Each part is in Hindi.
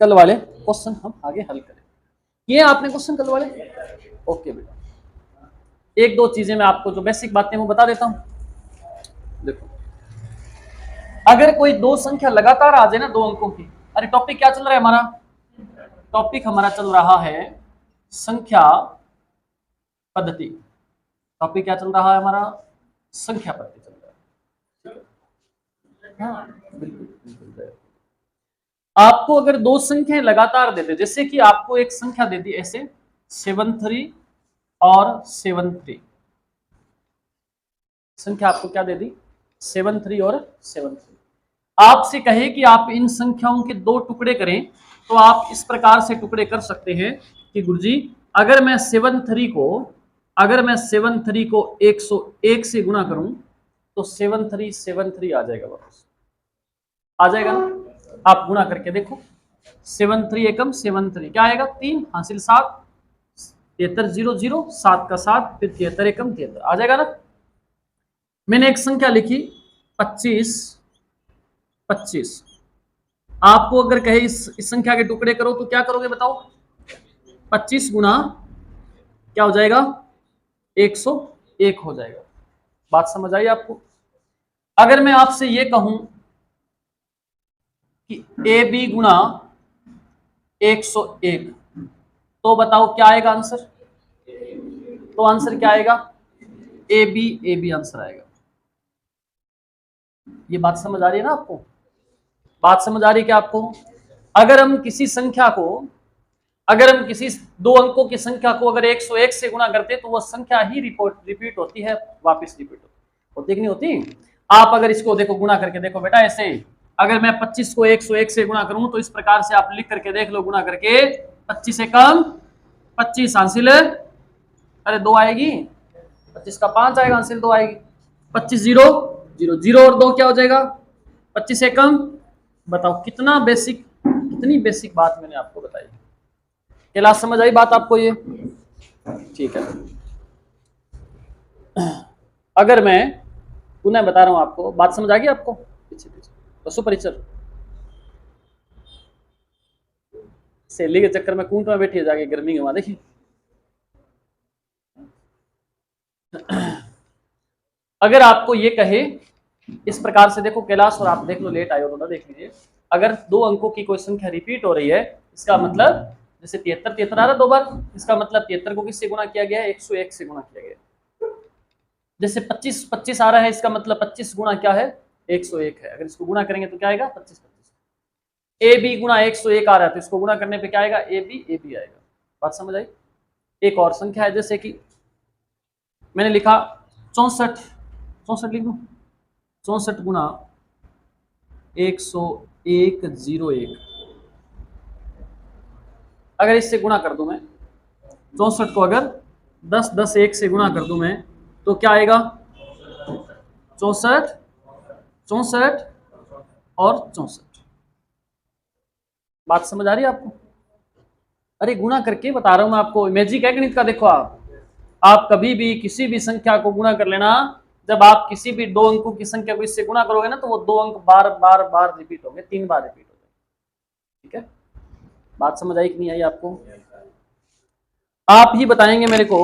कल वाले क्वेश्चन हम आगे हल करें। किए आपने क्वेश्चन कल वाले? ओके बेटा, एक दो चीजें मैं आपको जो बेसिक बातें वो बता देता हूं। देखो, अगर कोई दो संख्या लगातार आ जाए ना, दो अंकों की, अरे टॉपिक क्या चल रहा है हमारा? टॉपिक हमारा चल रहा है संख्या पद्धति। टॉपिक क्या चल रहा है हमारा? संख्या पद्धति चल रहा है। हाँ बिल्कुल बिल्कुल। आपको अगर दो संख्याएं लगातार देते, जैसे कि आपको एक संख्या दे दी ऐसे 7 3 और 7 3, संख्या आपको क्या दे दी? 7 3 और 7 3। आपसे कहे कि आप इन संख्याओं के दो टुकड़े करें, तो आप इस प्रकार से टुकड़े कर सकते हैं कि गुरुजी, अगर मैं 7 3 को 101 से गुणा करूं तो 7 3 7 3 आ जाएगा, वापस आ जाएगा ना? आप गुणा करके देखो, 7 3 एकम 7 3 क्या आएगा? 3 हासिल 7, 73 0 0, 7 का 7, फिर 73 एकम 73 आ जाएगा ना? मैंने एक संख्या लिखी 25 25। आपको अगर कहे इस संख्या के टुकड़े करो तो क्या करोगे बताओ? 25 गुना क्या हो जाएगा? 101 हो जाएगा। बात समझ आई आपको? अगर मैं आपसे ये कहूं कि ए बी गुना 101, तो बताओ क्या आएगा आंसर? तो आंसर क्या आएगा? ए बी आंसर आएगा। ये बात समझ आ रही है ना आपको? बात समझ आ रही है क्या आपको? अगर हम किसी संख्या को, अगर हम किसी दो अंकों की संख्या को अगर 101 से गुणा करते तो वह संख्या ही रिपीट होती है, वापस रिपीट होती कि नहीं होती? आप अगर इसको देखो, गुणा करके देखो बेटा, ऐसे अगर मैं 25 को 101 से गुणा करूं तो इस प्रकार से आप लिख करके देख लो, गुणा करके 25 से कम 25 हासिल, अरे 2 आएगी, 25 का 5 आएगा, हासिल 2 आएगी, 25 0 0 0 और 2 क्या हो जाएगा? 25 से कम। बताओ कितना बेसिक, कितनी बेसिक बात मैंने आपको बताई। क्लास समझ आई बात आपको ये? ठीक है। अगर मैं पुनः बता रहा हूं आपको, बात समझ आ गई आपको? पीछे पीछे पशु परिचर सहेली के चक्कर में कूट में बैठी है जाके गर्मी के वहां, देखिए। अगर आपको ये कहे इस प्रकार से, देखो कैलाश और आप देख लो, लेट आए हो थोड़ा, देख लीजिए। अगर दो अंकों की कोई संख्या रिपीट हो रही है, इसका मतलब जैसे 73 73 आ रहा 2 बार, इसका मतलब 73 को किससे गुणा किया गया है? 101 से गुणा किया गया है। जैसे 25 25 आ रहा है, इसका मतलब 25 गुणा क्या है? 101 है। अगर इसको गुणा करेंगे तो क्या आएगा? 25 25। ए बी गुणा 101 आ रहा है, तो इसको गुणा करने पे क्या आएगा? ए बी आएगा। बात समझ आई? एक और संख्या है, जैसे कि मैंने लिखा 64 64 लिख दूं, 64 गुणा 101 अगर इससे गुणा कर दूं मैं, 64 को अगर 10 10 1 से गुणा कर दूं मैं, तो क्या आएगा? 64 64 और 64। बात समझ आ रही है आपको? अरे गुणा करके बता रहा हूं मैं आपको, मैजिक है गणित का। देखो आप कभी भी किसी भी संख्या को गुणा कर लेना, जब आप किसी भी दो अंकों की संख्या को इससे गुणा करोगे ना, तो वो दो अंक बार बार बार रिपीट होंगे, 3 बार रिपीट हो जाएंगे। ठीक है? बात समझ आई कि नहीं आई आपको? आप ही बताएंगे मेरे को,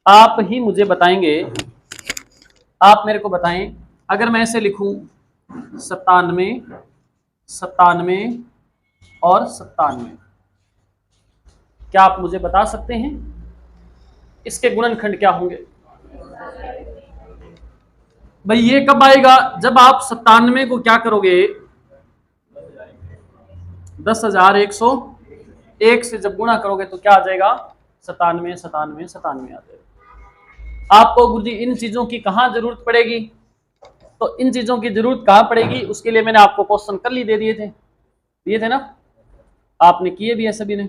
आप ही मुझे बताएंगे, आप मेरे को बताएं, अगर मैं ऐसे लिखूं 97 97 और 97, क्या आप मुझे बता सकते हैं इसके गुणनखंड क्या होंगे? भाई ये कब आएगा? जब आप 97 को क्या करोगे? 10,101 से जब गुणा करोगे तो क्या आ जाएगा? 97 97 97 आ जाएगा। आपको गुरुजी इन चीजों की कहां जरूरत पड़ेगी? तो इन चीजों की जरूरत कहां पड़ेगी, उसके लिए मैंने आपको क्वेश्चन कर ली दे दिए थे ना? आपने किए भी है सभी ने,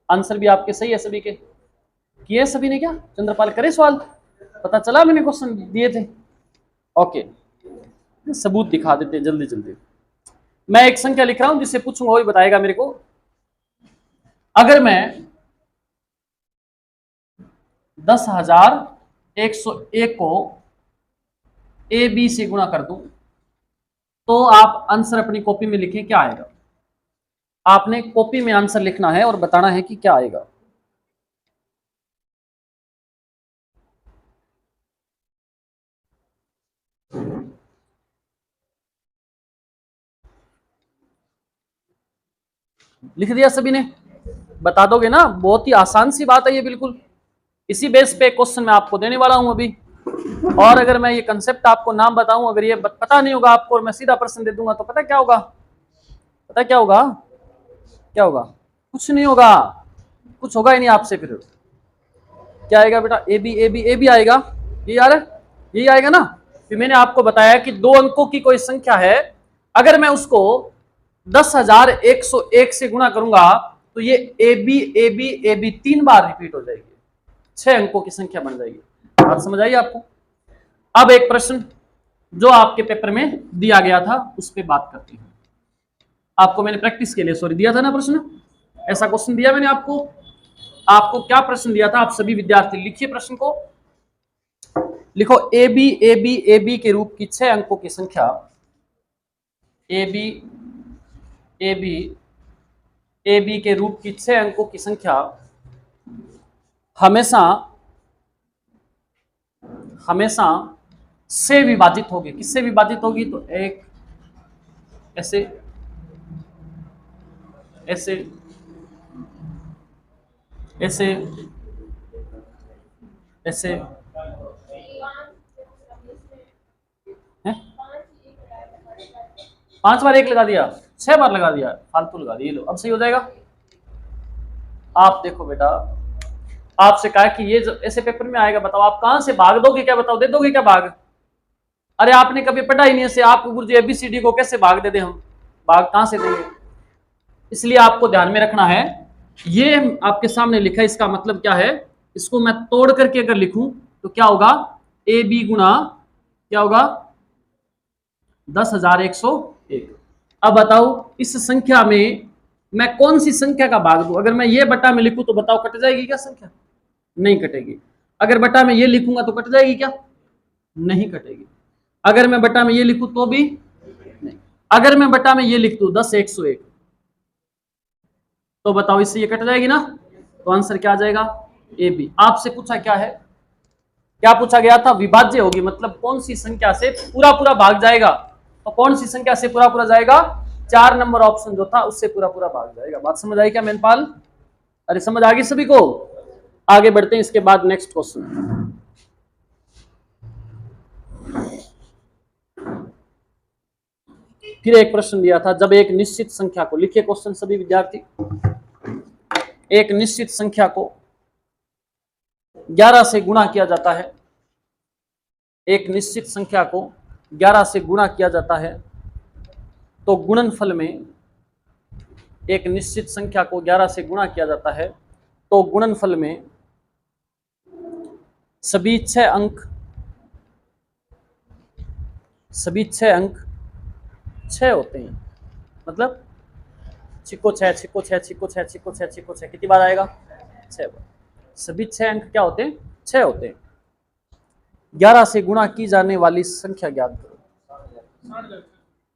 आंसर भी आपके सही है सभी के, किए सभी ने क्या? चंद्रपाल करे सवाल, पता चला मैंने क्वेश्चन दिए थे। ओके, सबूत दिखा देते हैं जल्दी जल्दी। मैं एक संख्या लिख रहा हूं, जिससे पूछूंगा वही बताएगा मेरे को। अगर मैं 10,101 को ए बी से गुणा कर दूं, तो आप आंसर अपनी कॉपी में लिखें, क्या आएगा? आपने कॉपी में आंसर लिखना है और बताना है कि क्या आएगा। लिख दिया सभी ने? बता दोगे ना? बहुत ही आसान सी बात है ये, बिल्कुल इसी बेस पे क्वेश्चन मैं आपको देने वाला हूं अभी। और अगर मैं ये कंसेप्ट आपको नाम बताऊं, अगर ये पता नहीं होगा आपको और मैं सीधा प्रश्न दे दूंगा तो पता क्या होगा? पता क्या होगा? क्या होगा? कुछ नहीं होगा, कुछ होगा ही नहीं आपसे। फिर क्या आएगा बेटा? A B A B A B आएगा। ये यार यही आएगा ना? फिर मैंने आपको बताया कि 2 अंकों की कोई संख्या है, अगर मैं उसको 10,101 से गुणा करूंगा तो ये ए बी 3 बार रिपीट हो जाएगी, 6 अंकों की संख्या बन जाएगी। बात समझ आई आपको? अब एक प्रश्न जो आपके पेपर में दिया गया था उस पर बात करते हैं। आपको मैंने प्रैक्टिस के लिए सॉरी दिया था ना प्रश्न, ऐसा क्वेश्चन दिया मैंने आपको। आपको क्या प्रश्न दिया था? आप सभी विद्यार्थी लिखिए प्रश्न को। लिखो ए बी के रूप की 6 अंकों की संख्या, ए बी के रूप की 6 अंकों की संख्या हमेशा हमेशा से विभाजित होगी। किससे विभाजित होगी? तो एक ऐसे ऐसे ऐसे ऐसे है? 5 बार 1 लगा दिया, 6 बार लगा दिया, फालतू लगा दिया। लो अब सही हो जाएगा। आप देखो बेटा, आपसे कहा कि ये ऐसे पेपर में आएगा, बताओ आप कहां से भाग दोगे? क्या बताओ, दे दोगे क्या भाग? अरे आपने कभी पढ़ा ही नहीं ऐसे, आप गुरुजी ABCD को कैसे भाग दे दे? हम भाग कहां से देंगे? इसलिए आपको ध्यान में रखना है, ये आपके सामने लिखा है, इसका मतलब क्या है? इसको मैं तोड़ करके अगर लिखूं तो क्या होगा? ए बी गुणा क्या होगा? 10,101। अब बताओ इस संख्या में मैं कौन सी संख्या का भाग दूं? अगर मैं ये बटा में लिखूं तो बताओ कट जाएगी क्या संख्या? नहीं कटेगी। अगर बटा में ये लिखूंगा तो कट जाएगी क्या? नहीं कटेगी। अगर मैं बटा में ये लिखूं तो भी नहीं। अगर मैं बटा में ये लिख दूं 10,101 तो बताओ इससे ये कट जाएगी ना? तो आंसर क्या आ जाएगा? A B. आपसे पूछा क्या है? क्या पूछा गया था? विभाज्य होगी, मतलब कौन सी संख्या से पूरा पूरा भाग जाएगा। तो कौन सी संख्या से पूरा पूरा जाएगा? 4 नंबर ऑप्शन जो था उससे पूरा पूरा भाग जाएगा। बात समझ आई क्या मेनपाल? अरे समझ आ गई सभी को? आगे बढ़ते हैं इसके बाद नेक्स्ट क्वेश्चन। फिर एक प्रश्न दिया था, जब एक निश्चित संख्या को, लिखिए क्वेश्चन सभी विद्यार्थी, एक निश्चित संख्या को 11 से गुणा किया जाता है, एक निश्चित संख्या को 11 से गुणा किया जाता है तो गुणनफल में, एक निश्चित संख्या को 11 से गुणा किया जाता है तो गुणनफल में सभी 6 अंक 6 होते हैं। मतलब छिको 6 छिको 6 छिको 6 छिको 6 छिको 6 कितनी बार आएगा? 6 बार। सभी 6 अंक क्या होते हैं? 6 होते हैं। 11 से गुणा की जाने वाली संख्या ज्ञात करो।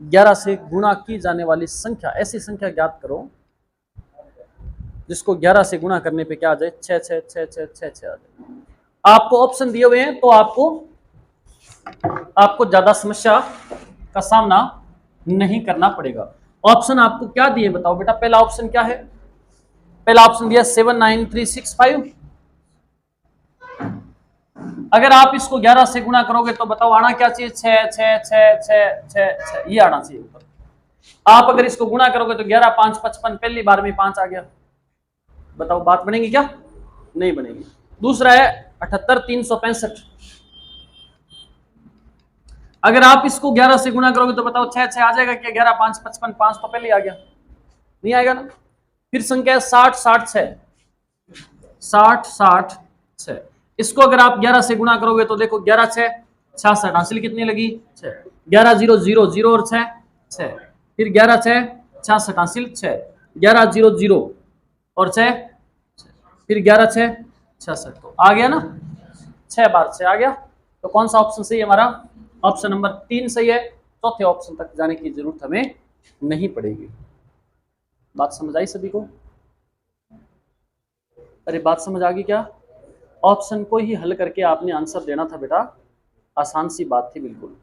11 से गुणा की जाने वाली संख्या, ऐसी संख्या ज्ञात करो जिसको 11 से गुणा करने पे क्या आ जाए? 6 6 6 6 6 6 आ जाए। आपको ऑप्शन दिए हुए हैं तो आपको ज्यादा समस्या का सामना नहीं करना पड़ेगा। ऑप्शन आपको क्या दिए बताओ बेटा? पहला ऑप्शन क्या है? पहला ऑप्शन दिया 79365। अगर आप इसको 11 से गुणा करोगे तो बताओ आना क्या चाहिए? 6 6 6 6 6 6 ये आना चाहिए ऊपर। आप अगर इसको गुणा करोगे तो 11 5 55, पहली बार में 5 आ गया। बताओ बात बनेगी क्या? नहीं बनेगी। दूसरा है 78365। अगर आप इसको 11 से गुणा करोगे तो बताओ 6 6 आ जाएगा क्या? 11 5 55, 5 तो पहले आ गया, नहीं आएगा ना। फिर संख्या है 60 60 6, 60 60 6। इसको अगर आप 11 से गुणा करोगे तो देखो 11 6 66, हासिल कितनी लगी? 6। 11 0 0 0 और 6 6। फिर 11 6 66, हासिल 6। 11 0 0 और 6 फिर 11 6 66, तो आ गया ना? 6 बार 6 आ गया। तो कौन सा ऑप्शन सही है हमारा? ऑप्शन नंबर 3 सही है। चौथे ऑप्शन तक जाने की जरूरत हमें नहीं पड़ेगी। बात समझ आई सभी को? अरे बात समझ आ गई क्या? ऑप्शन को ही हल करके आपने आंसर देना था बेटा, आसान सी बात थी बिल्कुल।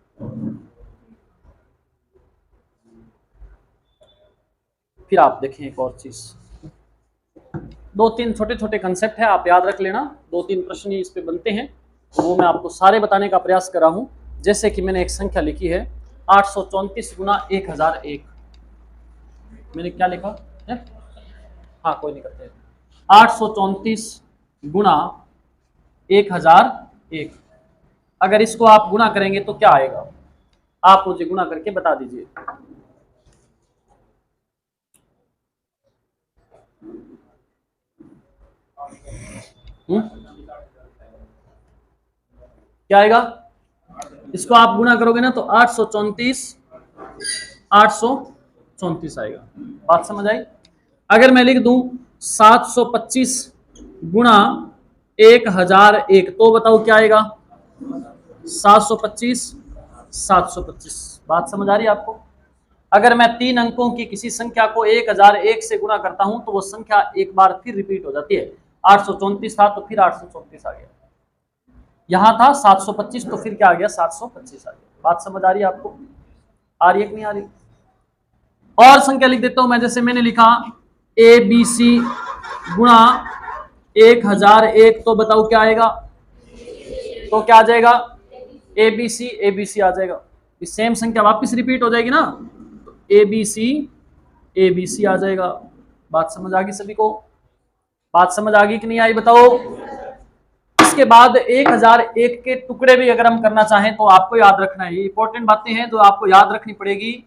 फिर आप देखें एक और चीज, 2-3 छोटे छोटे कंसेप्ट है, आप याद रख लेना, 2-3 प्रश्न ही इस पे बनते हैं, तो वो मैं आपको सारे बताने का प्रयास कर रहा हूं। जैसे कि मैंने एक संख्या लिखी है 834 गुना 1001, मैंने क्या लिखा है? हाँ कोई नहीं करते, 834 गुना 1001, अगर इसको आप गुना करेंगे तो क्या आएगा? आप मुझे गुना करके बता दीजिए। क्या आएगा? इसको आप गुना करोगे ना तो 834 आएगा। बात समझ आई? अगर मैं लिख दूं 725 गुना 1001 तो बताओ क्या आएगा? 725। बात समझ आ रही है आपको? अगर मैं 3 अंकों की किसी संख्या को 1001 से गुना करता हूं तो वो संख्या एक बार फिर रिपीट हो जाती है। 834 था तो फिर 834 आ गया, यहां था 725 तो फिर क्या आ गया? 725 आ गया। बात समझ आ रही है आपको? आ रही है कि नहीं आ रही? और संख्या लिख देता हूं मैं, जैसे मैंने लिखा ABC गुणा 1001 तो बताओ क्या आएगा? तो क्या आ जाएगा? ABC आ जाएगा। सेम संख्या वापस रिपीट हो जाएगी ना, तो ABC आ जाएगा। बात समझ आ गई सभी को? बात समझ आ गई कि नहीं आई बताओ? इसके बाद 1001 के टुकड़े भी अगर हम करना चाहें तो आपको याद रखना है, ये इंपॉर्टेंट बातें हैं जो आपको याद रखनी पड़ेगी।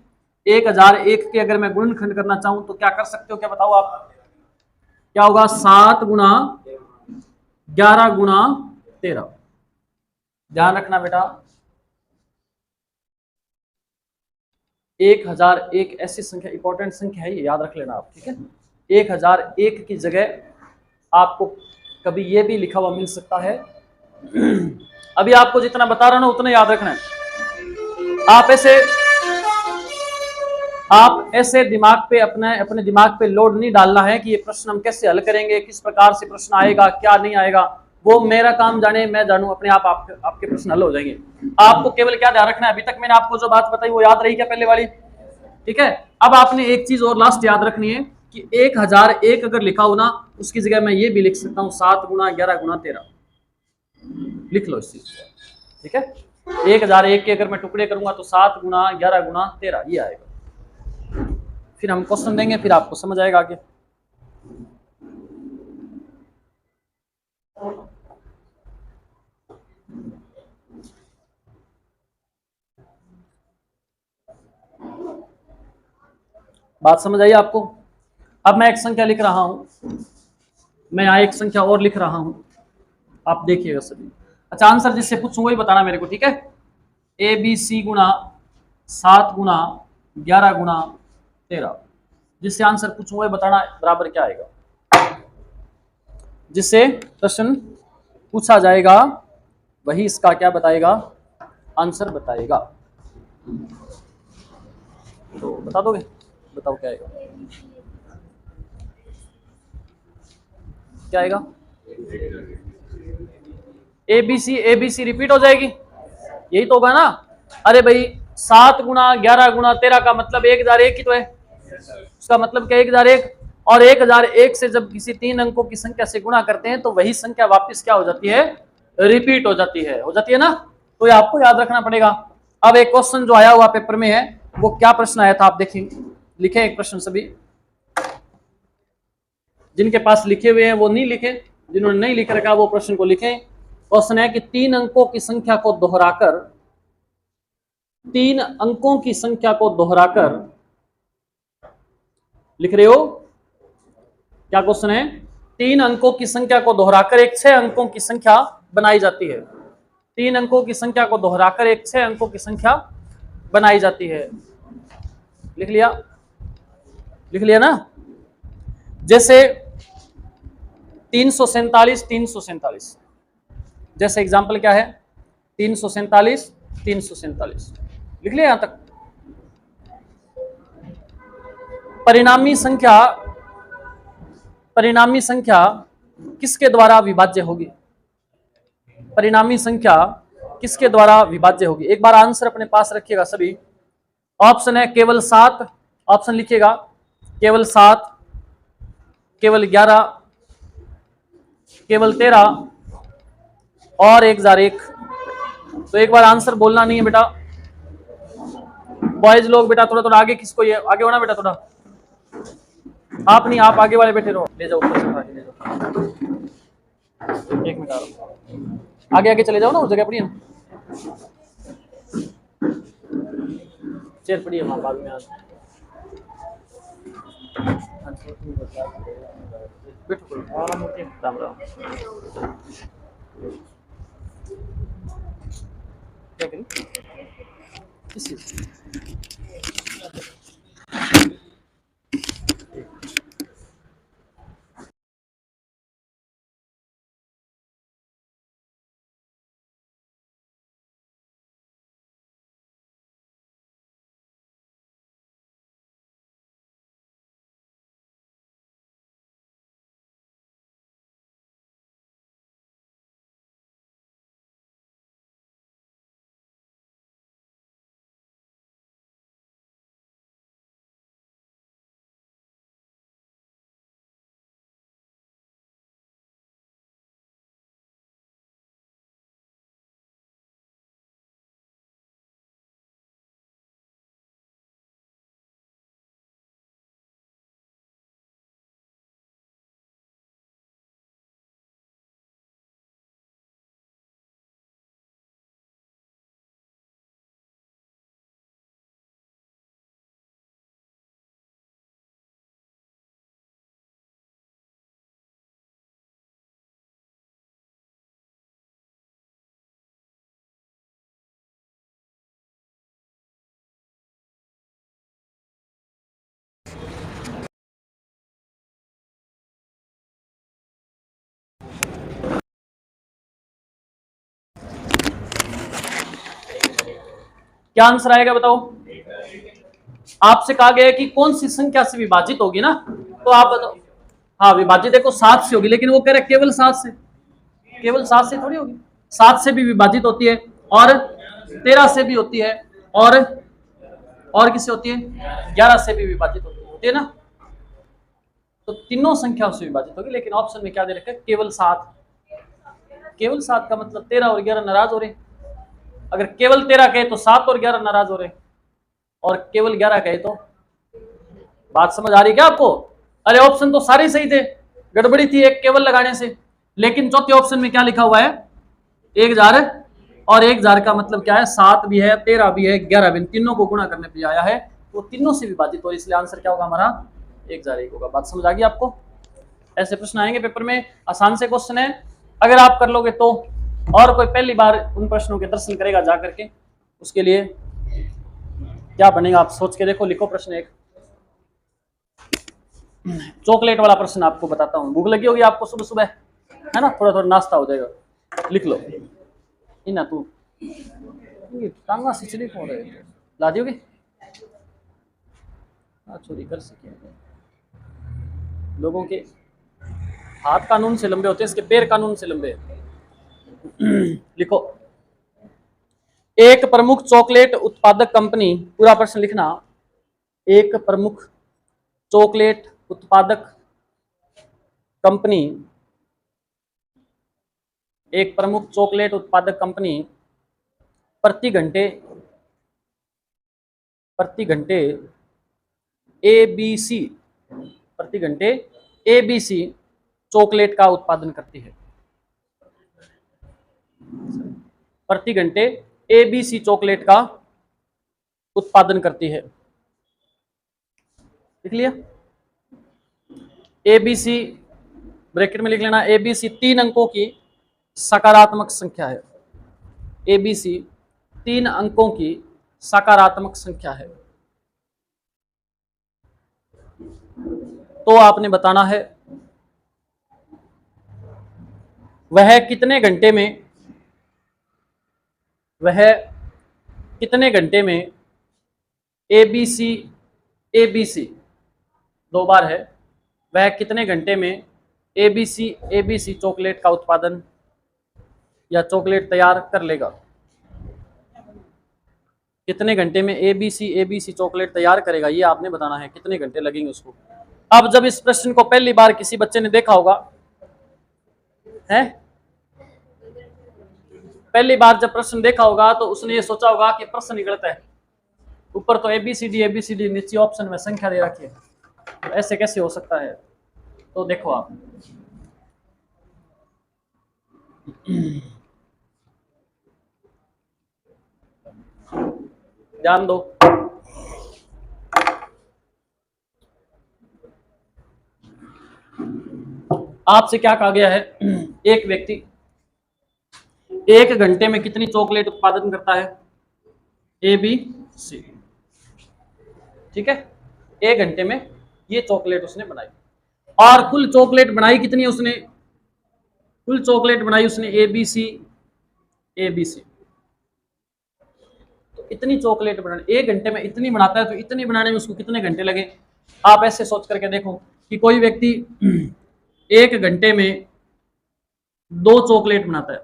1001 के अगर मैं गुणनखंड करना चाहूं तो क्या कर सकते हो? क्या बताओ आप? क्या होगा? 7 गुना 11 गुना 13। ध्यान रखना बेटा, 1001 ऐसी संख्या, इंपॉर्टेंट संख्या है, ये याद रख लेना आप, ठीक है? 1001 की जगह आपको कभी ये भी लिखा हुआ मिल सकता है। अभी आपको जितना बता रहा हूं ना उतना याद रखना है। आप ऐसे दिमाग पे अपने दिमाग पे लोड नहीं डालना है कि ये प्रश्न हम कैसे हल करेंगे, किस प्रकार से प्रश्न आएगा, क्या नहीं आएगा, वो मेरा काम जाने मैं जानूं, अपने आप आपके प्रश्न हल हो जाएंगे। आपको केवल क्या ध्यान रखना है, अभी तक मैंने आपको जो बात बताई वो याद रही क्या पहले वाली? ठीक है। अब आपने एक चीज और लास्ट याद रखनी है कि 1001 अगर लिखा हो ना, उसकी जगह मैं ये भी लिख सकता हूँ 7 गुना 11 गुना 13। लिख लो इस चीज को, ठीक है? 1001 के अगर मैं टुकड़े करूंगा तो 7 गुना 11 गुना 13 ये आएगा। फिर हम क्वेश्चन देंगे, फिर आपको समझ आएगा आगे। बात समझ आई आपको? अब मैं एक संख्या लिख रहा हूं, मैं यहां एक संख्या और लिख रहा हूं, आप देखिएगा सभी। अच्छा, आंसर जिससे पूछूं वही बताना मेरे को, ठीक है? ABC गुना 7 गुना 11 गुना 13, जिससे आंसर पूछूं वही बताना बराबर क्या आएगा। जिससे प्रश्न पूछा जाएगा वही इसका क्या बताएगा? आंसर बताएगा। तो बता दोगे? बताओ क्या आएगा? क्या आएगा? ABC रिपीट हो जाएगी, यही तो होगा ना? अरे भाई 7 गुना 11 गुना 13 का मतलब 1001 ही तो है, उसका मतलब क्या? 1001। और 1001 से जब किसी 3 अंकों की संख्या से गुणा करते हैं तो वही संख्या वापस क्या हो जाती है? रिपीट हो जाती है ना? तो ये आपको याद रखना पड़ेगा। अब एक क्वेश्चन जो आया हुआ पेपर में है, वो क्या प्रश्न आया था आप देखेंगे, लिखे एक प्रश्न सभी। जिनके पास लिखे हुए हैं वो नहीं लिखे, जिन्होंने नहीं लिख रखा वो प्रश्न को लिखें। क्वेश्चन है कि 3 अंकों की संख्या को दोहराकर, 3 अंकों की संख्या को दोहराकर, लिख रहे हो? क्या क्वेश्चन है? 3 अंकों की संख्या को दोहराकर एक 6 अंकों की संख्या बनाई जाती है। 3 अंकों की संख्या को दोहराकर एक 6 अंकों की संख्या बनाई जाती है। लिख लिया? लिख लिया ना? जैसे 347 जैसे एग्जाम्पल क्या है? 347 लिख लिया यहां तक? परिणामी संख्या किसके द्वारा विभाज्य होगी? परिणामी संख्या किसके द्वारा विभाज्य होगी? एक बार आंसर अपने पास रखिएगा सभी। ऑप्शन है केवल 7, ऑप्शन लिखिएगा, केवल 7, केवल 11, केवल 13 और 1001। तो एक बार आंसर बोलना नहीं है बेटा। बॉयज लोग बेटा थोड़ा थोड़ा आगे, किसको ये आगे होना बेटा, थोड़ा आप नहीं, आप आगे वाले बैठे रहो, ले जाओ ऊपर से उठा के ले जाओ। एक मिनट आ रहा हूं, आगे आगे चले जाओ ना, उस जगह पड़ी है ना, चेयर पड़ी है वहां बाद में। बैठो राम राम। क्या करें किस चीज? क्या आंसर आएगा बताओ? आपसे कहा गया है कि कौन सी संख्या से विभाजित होगी ना, तो आप बताओ। हाँ विभाजित देखो 7 से होगी, लेकिन वो कह रहे केवल 7 से, केवल 7 से थोड़ी होगी, 7 से भी विभाजित होती है और 13 से भी होती है और किससे होती है? 11 से भी विभाजित होती है ना। तो तीनों संख्याओं से विभाजित होगी, लेकिन ऑप्शन में क्या दे रखा है? केवल 7। केवल 7 का मतलब 13 और 11 नाराज हो रहे। अगर केवल 13 कहे तो 7 और 11 नाराज हो रहे, और केवल 11 कहे तो। बात समझ आ रही क्या आपको? अरे ऑप्शन तो सारे सही थे, गड़बड़ी थी एक केवल लगाने से। लेकिन चौथे ऑप्शन में क्या लिखा हुआ है? 1000, और 1000 का मतलब क्या है? 7 भी है, 13 भी है, 11 भी, तीनों को गुणा करने पे आया है, वो तीनों से विभाजित हो, इसलिए आंसर क्या होगा हमारा? 1001 होगा। बात समझ आ गई आपको? ऐसे प्रश्न आएंगे पेपर में, आसान से क्वेश्चन है, अगर आप कर लोगे तो। और कोई पहली बार उन प्रश्नों के दर्शन करेगा जा करके, उसके लिए क्या बनेगा आप सोच के देखो। लिखो प्रश्न एक, चॉकलेट वाला प्रश्न आपको बताता हूँ। भूख लगी होगी आपको सुबह सुबह, है ना, थोड़ा थोड़ा नाश्ता हो जाएगा। लिख लो इना तू टांगा सिचली हो रहे ला दियोगे, चोरी कर सके। लोगों के हाथ कानून से लंबे होते हैं, इसके पैर कानून से लंबे। लिखो, एक प्रमुख चॉकलेट उत्पादक कंपनी, पूरा प्रश्न लिखना। एक प्रमुख चॉकलेट उत्पादक कंपनी, एक प्रमुख चॉकलेट उत्पादक कंपनी प्रति घंटे एबीसी, प्रति घंटे एबीसी चॉकलेट का उत्पादन करती है। प्रति घंटे एबीसी चॉकलेट का उत्पादन करती है। लिख लिया? एबीसी ब्रैकेट में लिख लेना। एबीसी 3 अंकों की सकारात्मक संख्या है। एबीसी 3 अंकों की सकारात्मक संख्या है। तो आपने बताना है वह कितने घंटे में एबीसी 2 बार है, वह कितने घंटे में एबीसी चॉकलेट का उत्पादन या चॉकलेट तैयार कर लेगा? कितने घंटे में एबीसी चॉकलेट तैयार करेगा, ये आपने बताना है, कितने घंटे लगेंगे उसको। अब जब इस प्रश्न को पहली बार किसी बच्चे ने देखा होगा, है पहली बार जब प्रश्न देखा होगा तो उसने ये सोचा होगा कि प्रश्न ही गलत है, ऊपर तो एबीसीडी, नीचे ऑप्शन में संख्या दे रखी है, तो ऐसे कैसे हो सकता है? तो देखो आप, ध्यान दो, आपसे क्या कहा गया है, एक व्यक्ति 1 घंटे में कितनी चॉकलेट उत्पादन करता है? एबीसी, ठीक है, 1 घंटे में ये चॉकलेट उसने बनाई, और कुल चॉकलेट बनाई कितनी है उसने? कुल चॉकलेट बनाई उसने एबीसी, तो इतनी चॉकलेट बनाने 1 घंटे में इतनी बनाता है, तो इतनी बनाने में उसको कितने घंटे लगे? आप ऐसे सोच करके देखो कि कोई व्यक्ति 1 घंटे में 2 चॉकलेट बनाता है,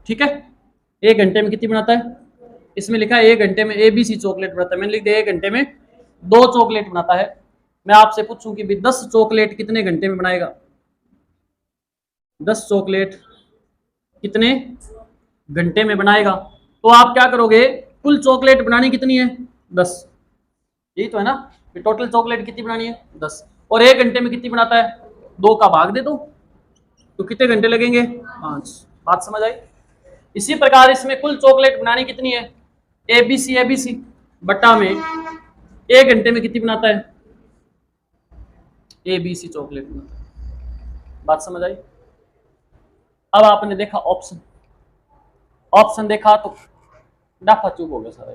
ठीक है, 1 घंटे में कितनी बनाता है? इसमें लिखा है 1 घंटे में एबीसी चॉकलेट बनाता है, मैंने लिख दिया 1 घंटे में 2 चॉकलेट बनाता है। मैं आपसे पूछूं कि 10 चॉकलेट कितने घंटे में बनाएगा? 10 चॉकलेट कितने घंटे में बनाएगा? तो आप क्या करोगे, कुल चॉकलेट बनानी कितनी है? 10, यही तो है ना, टोटल चॉकलेट कितनी बनानी है? 10, और 1 घंटे में कितनी बनाता है? 2 का भाग दे दो, तो कितने घंटे लगेंगे? 5। बात समझ आई? इसी प्रकार इसमें कुल चॉकलेट बनानी कितनी है? एबीसी बट्टा में 1 घंटे में कितनी बनाता है? एबीसी चॉकलेट बनाता है। बात समझ आई? अब आपने देखा ऑप्शन देखा तो डाफा चुप हो गया सारा।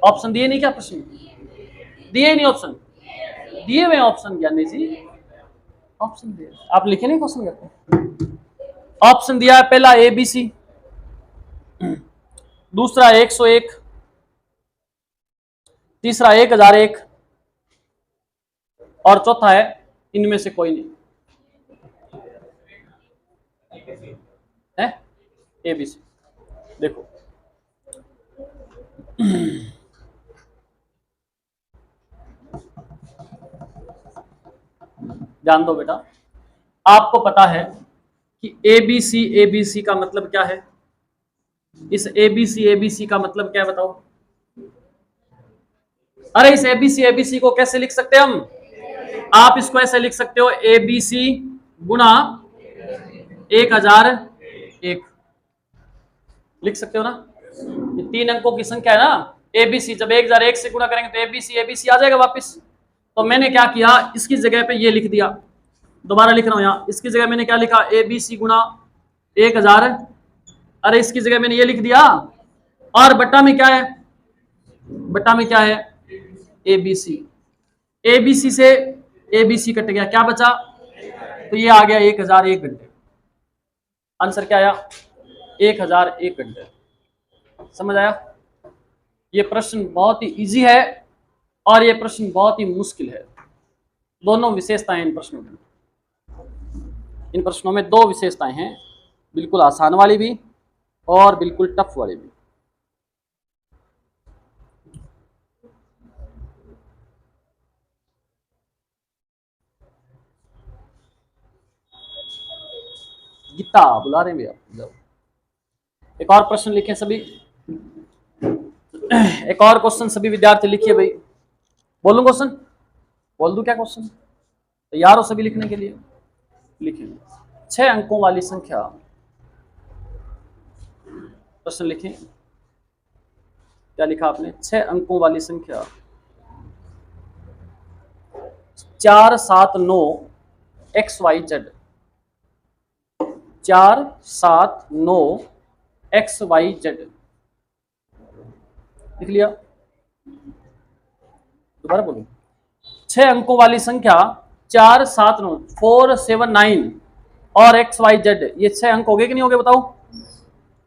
ऑप्शन दिए नहीं क्या? प्रश्न दिए नहीं, ऑप्शन दिए हुए ऑप्शन, ज्ञानी जी ऑप्शन दिए, आप लिखे नहीं क्वेश्चन करते। ऑप्शन दिया है, पहला एबीसी, दूसरा 101, तीसरा 1001, और चौथा है इनमें से कोई नहीं है, एबीसी। देखो ध्यान दो बेटा, आपको पता है कि एबीसी का मतलब क्या है? इस एबीसी का मतलब क्या है बताओ? अरे इस एबीसी को कैसे लिख सकते हैं हम? आप इसको ऐसे लिख सकते हो, एबीसी गुणा 1001 लिख सकते हो ना, ये 3 अंकों की संख्या है ना एबीसी। जब 1001 से गुणा करेंगे तो एबीसी आ जाएगा वापस। तो मैंने क्या किया, इसकी जगह पे ये लिख दिया, दोबारा लिख रहा हूं यहां, इसकी जगह मैंने क्या लिखा, एबीसी गुणा 1000, अरे इसकी जगह मैंने ये लिख दिया, और बट्टा में क्या है? बट्टा में क्या है? एबीसी से एबीसी कट गया, क्या बचा? तो ये आ गया 1001 घंटे। आंसर क्या आया? 1001 घंटे। समझ आया? ये प्रश्न बहुत ही इजी है और ये प्रश्न बहुत ही मुश्किल है। दोनों विशेषताएं इन प्रश्नों में, इन प्रश्नों में 2 विशेषताएं हैं, बिल्कुल आसान वाली भी और बिल्कुल टफ वाली भी। गीता बुला रहे हैं भैया, जाओ। एक और प्रश्न लिखें सभी, एक और क्वेश्चन सभी विद्यार्थी लिखिए भाई। बोलूं क्वेश्चन? बोल दूं क्या क्वेश्चन? तैयार हो सभी लिखने के लिए? लिखें, 6 अंकों वाली संख्या, प्रश्न लिखें, क्या लिखा आपने? 6 अंकों वाली संख्या 479 XYZ, 479 XYZ लिख लिया? दोबारा बोलो, 6 अंकों वाली संख्या 479 479 और XYZ, ये 6 अंक हो गए कि नहीं हो गए बताओ?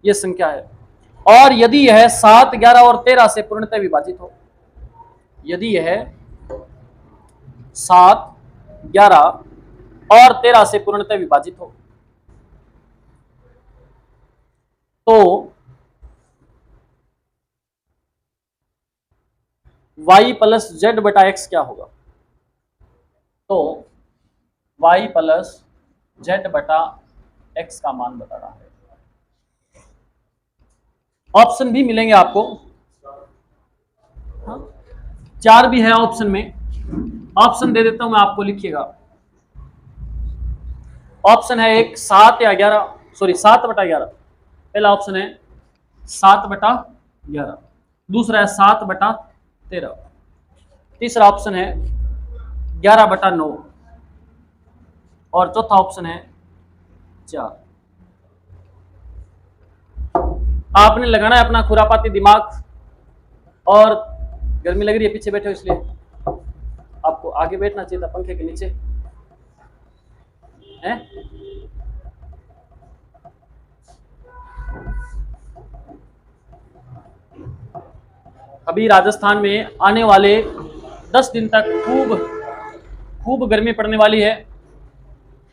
ये संख्या है, और यदि यह 7, 11 और 13 से पूर्णतः विभाजित हो, यदि यह 7, 11 और 13 से पूर्णतः विभाजित हो तो y प्लस जेड बटा एक्स क्या होगा? तो y प्लस जेड बटा एक्स का मान बता रहा है। ऑप्शन भी मिलेंगे आपको, हाँ? 4 भी है ऑप्शन में। ऑप्शन दे देता हूं मैं आपको, लिखिएगा। ऑप्शन है एक 7 या 11, सॉरी 7 बटा 11। पहला ऑप्शन है 7 बटा 11, दूसरा है 7 बटा 13, तीसरा ऑप्शन है 11 बटा 9 और चौथा ऑप्शन है 4। आपने लगाना है अपना खुरापाती दिमाग। और गर्मी लग रही है, पीछे बैठे हो इसलिए आपको आगे बैठना चाहिए था पंखे के नीचे, है? अभी राजस्थान में आने वाले 10 दिन तक खूब गर्मी पड़ने वाली है।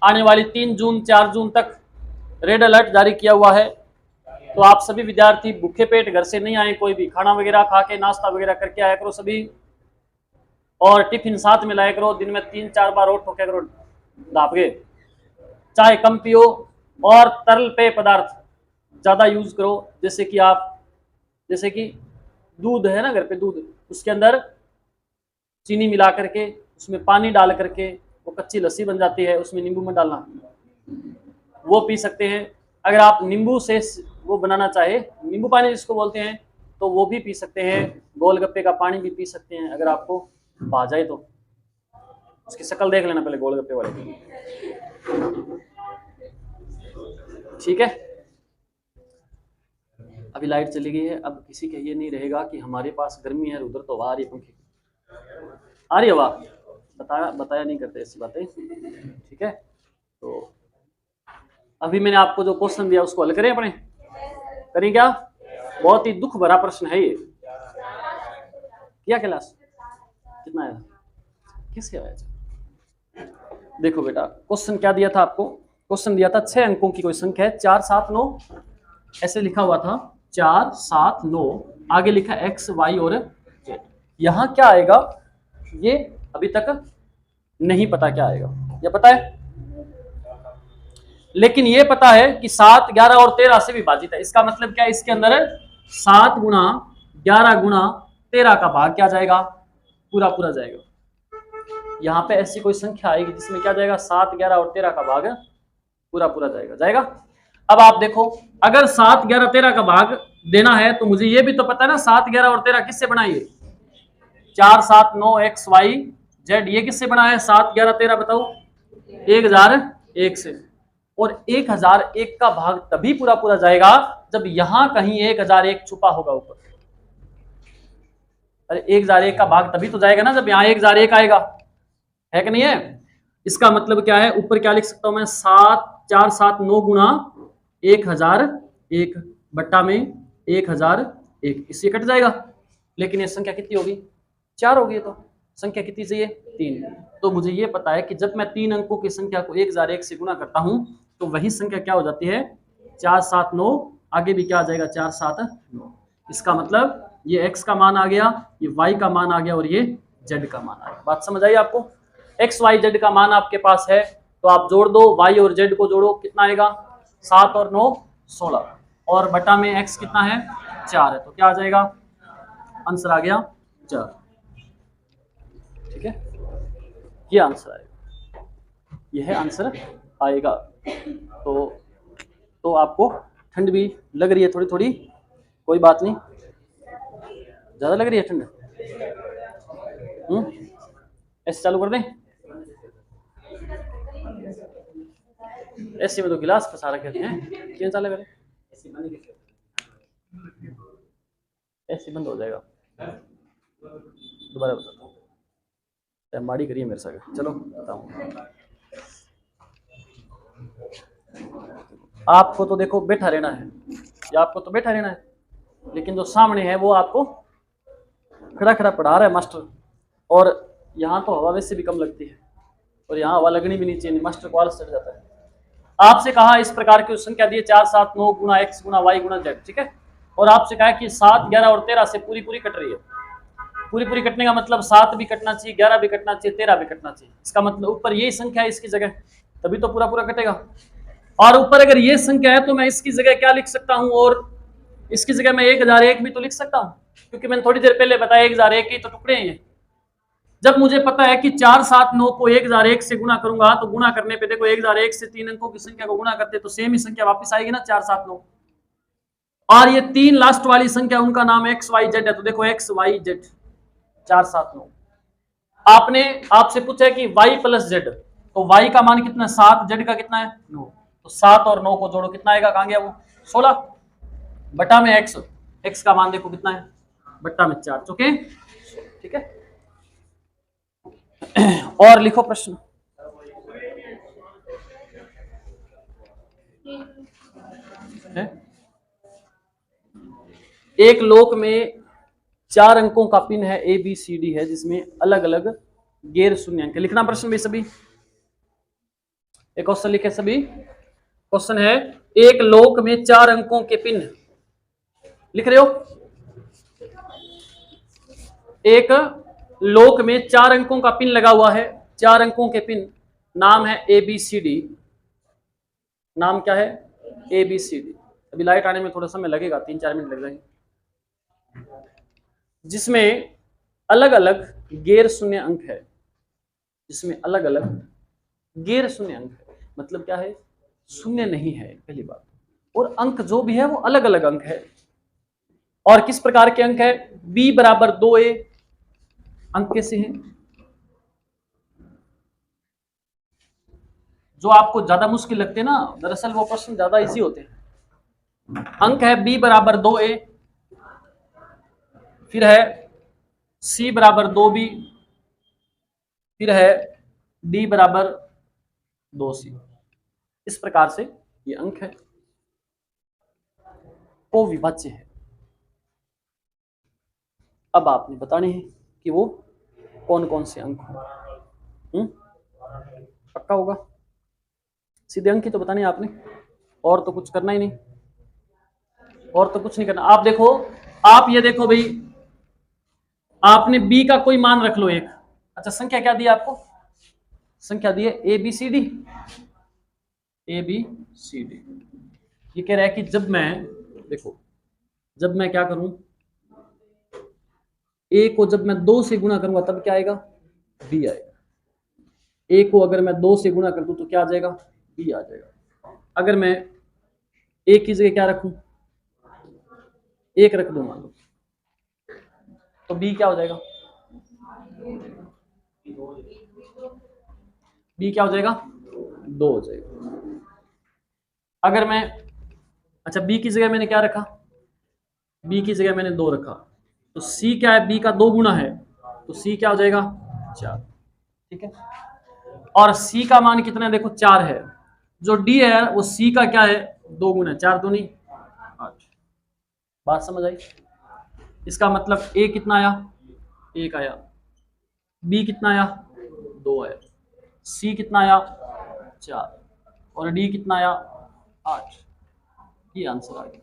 आने वाली 3 जून 4 जून तक रेड अलर्ट जारी किया हुआ है। तो आप सभी विद्यार्थी भूखे पेट घर से नहीं आए, कोई भी खाना वगैरह खा के नाश्ता वगैरह करके आया करो सभी, और टिफिन साथ में लाया करो। दिन में 3-4 बार और ठोका करो दाप के। चाय कम पियो और तरल पेय पदार्थ ज़्यादा यूज करो, जैसे कि दूध है ना घर पे, दूध उसके अंदर चीनी मिला करके उसमें पानी डाल करके वो कच्ची लस्सी बन जाती है, उसमें नींबू मत डालना, वो पी सकते हैं। अगर आप नींबू से वो बनाना चाहे, नींबू पानी जिसको बोलते हैं, तो वो भी पी सकते हैं। गोलगप्पे का पानी भी पी सकते हैं अगर आपको भा जाए तो। उसकी शक्ल देख लेना पहले गोलगप्पे वाले की, ठीक है? अभी लाइट चली गई है, अब किसी का ये नहीं रहेगा कि हमारे पास गर्मी है, उधर तो हवा आ रही है, पंखे आ रही हवा। बताया नहीं करते ऐसी बातें, ठीक है? तो अभी मैंने आपको जो क्वेश्चन दिया उसको हल करें, अपने करें क्या? बहुत ही दुख भरा प्रश्न है ये। क्या क्लास कितना आया, किसके आया? देखो बेटा, क्वेश्चन क्या दिया था आपको? क्वेश्चन दिया था 6 अंकों की कोई संख्या है, 4, 7, 9 ऐसे लिखा हुआ था, 4, 7, 9, आगे लिखा x, y और z। यहाँ क्या आएगा ये अभी तक नहीं पता क्या आएगा, ये पता है, लेकिन ये पता है कि 7, 11 और 13 से विभाजित है। इसका मतलब क्या है? इसके अंदर 7 गुणा 11 गुणा 13 का भाग क्या जाएगा? पूरा जाएगा। यहाँ पे ऐसी कोई संख्या आएगी जिसमें क्या जाएगा? 7, 11 और 13 का भाग पूरा जाएगा। अब आप देखो, अगर 7, 11, 13 का भाग देना है तो मुझे ये भी तो पता है ना 7, 11 और 13 किससे बना है? 4, 7, 9 x, y, z, ये किससे बना है? 7, 11, 13 बताओ? 1001 से। और 1001 का भाग तभी पूरा जाएगा जब यहां कहीं 1001 छुपा होगा ऊपर। अरे 1001 का भाग तभी तो जाएगा ना जब यहाँ 1001 आएगा, है कि नहीं है? इसका मतलब क्या है? ऊपर क्या लिख सकता हूं मैं? 7, 4, 7, 9 गुणा 1001 बट्टा में 1001, इससे कट जाएगा। लेकिन ये संख्या कितनी होगी? 4 होगी। तो संख्या कितनी चाहिए? 3। तो मुझे ये पता है कि जब मैं 3 अंकों की संख्या को 1001 से गुणा करता हूं तो वही संख्या क्या हो जाती है? 4, 7, 9, आगे भी क्या आ जाएगा? 4, 7, 9। इसका मतलब ये x का मान आ गया, ये y का मान आ गया और ये z का मान आ गया। बात समझ आई आपको? x, y, z का मान आपके पास है तो आप जोड़ दो, y और z को जोड़ो, कितना आएगा? 7 और 9 16, और बटा में x कितना है? 4 है। तो क्या आ जाएगा? आंसर आ गया 4। ठीक है, ये आंसर आएगा, यह आंसर आएगा। तो आपको ठंड भी लग रही है थोड़ी थोड़ी, कोई बात नहीं। ज्यादा लग रही है ठंड? ऐसे चालू कर दें? ऐसे में तो गिलास फंसा रखे हैं, क्यों चालू करें? ऐसे बंद हो जाएगा। दोबारा बताता हूँ, माड़ी करिए मेरे साथ। चलो बताऊँ, आपको तो देखो बैठा रहना है, या आपको तो बैठा रहना है, लेकिन जो सामने है वो आपको खड़ा खड़ा पढ़ा रहा है मास्टर, और यहाँ तो हवा वैसे भी कम लगती है और यहाँ हवा लगनी भी नहीं चाहिए, मास्टर को आलस चढ़ जाता है। आपसे कहा इस प्रकार की संख्या दी है 4, 7, 9 गुना x गुना y गुना z, ठीक है। और आपसे कहा कि 7, 11 और 13 से पूरी पूरी कट रही है। पूरी पूरी कटने का मतलब 7 भी कटना चाहिए, 11 भी कटना चाहिए, 13 भी कटना चाहिए। इसका मतलब ऊपर ये संख्या है इसकी जगह, तभी तो पूरा पूरा कटेगा। और ऊपर अगर ये संख्या है तो मैं इसकी जगह क्या लिख सकता हूं, और इसकी जगह मैं 1001 भी तो लिख सकता हूं, क्योंकि मैंने थोड़ी देर पहले बताया 1001 के तो टुकड़े हैं ये। जब मुझे पता है कि 4, 7, 9 को 1001 से गुणा करूंगा तो गुणा करने पे देखो 1001 से 3 अंकों की संख्या को गुणा करते तो सेम ही संख्या वापस आएगी ना, 4, 7, 9। और ये 3 लास्ट वाली संख्या उनका नाम एक्स वाई जेड है, तो देखो एक्स वाई जेड 4, 7, 9। आपने आपसे पूछा है कि y प्लस जेड, तो y का मान कितना है 7, जेड का कितना है 9, तो 7 और 9 को जोड़ो कितना आएगा, कहां गया वो 16 बटा में x का मान देखो कितना है बटा में 4, ओके ठीक है। और लिखो प्रश्न। है? एक लोक में 4 अंकों का पिन है ABCD है, जिसमें अलग अलग गैर शून्य अंक। लिखना प्रश्न भी सभी, एक क्वेश्चन लिखे सभी। क्वेश्चन है एक लोक में 4 अंकों के पिन, लिख रहे हो? एक लोक में 4 अंकों का पिन लगा हुआ है, 4 अंकों के पिन, नाम है ABCD। नाम क्या है? ABCD। अभी लाइट आने में थोड़ा समय लगेगा, 3-4 मिनट लग जाएंगे। जिसमें अलग अलग गैर शून्य अंक है, जिसमें अलग अलग गैर शून्य अंक है, मतलब क्या है, शून्य नहीं है पहली बात, और अंक जो भी है वो अलग अलग अंक है। और किस प्रकार के अंक है? b बराबर 2a अंक कैसे हैं? जो आपको ज्यादा मुश्किल लगते हैं ना, दरअसल वो प्रश्न ज्यादा इजी होते हैं। अंक है b बराबर 2a, फिर है c बराबर 2b, फिर है d बराबर 2c। इस प्रकार से ये अंक है, वो विभाज्य है। अब आपने बताने हैं कि वो कौन कौन से अंक हो। पक्का होगा? सीधे अंक ही तो बताने आपने, और तो कुछ करना ही नहीं, और तो कुछ नहीं करना। आप देखो, आप ये देखो भाई, आपने b का कोई मान रख लो एक। अच्छा, संख्या क्या दी आपको? संख्या दी है ABCD। ये कह रहा है कि जब मैं, देखो, जब मैं क्या करूं, a को जब मैं 2 से गुणा करूंगा तब क्या आएगा? b आएगा। a को अगर मैं 2 से गुणा कर दूं तो क्या आ जाएगा? b आ जाएगा। अगर मैं a की जगह क्या रखूं? 1 रख दूं मान लो, तो b क्या हो जाएगा? b क्या हो जाएगा? 2 हो जाएगा। अगर मैं, अच्छा, b की जगह मैंने क्या रखा? b की जगह मैंने 2 रखा, तो c क्या है? b का 2 गुना है, तो c क्या हो जाएगा? 4, ठीक है। और c का मान कितना है? देखो 4 है। जो d है वो c का क्या है? 2 गुना, 4 दूनी 8। बात समझ आई? इसका मतलब a कितना आया? 1 आया। b कितना आया? 2 आया। c कितना आया? 4। और d कितना आया? 8। ये आंसर आ गया,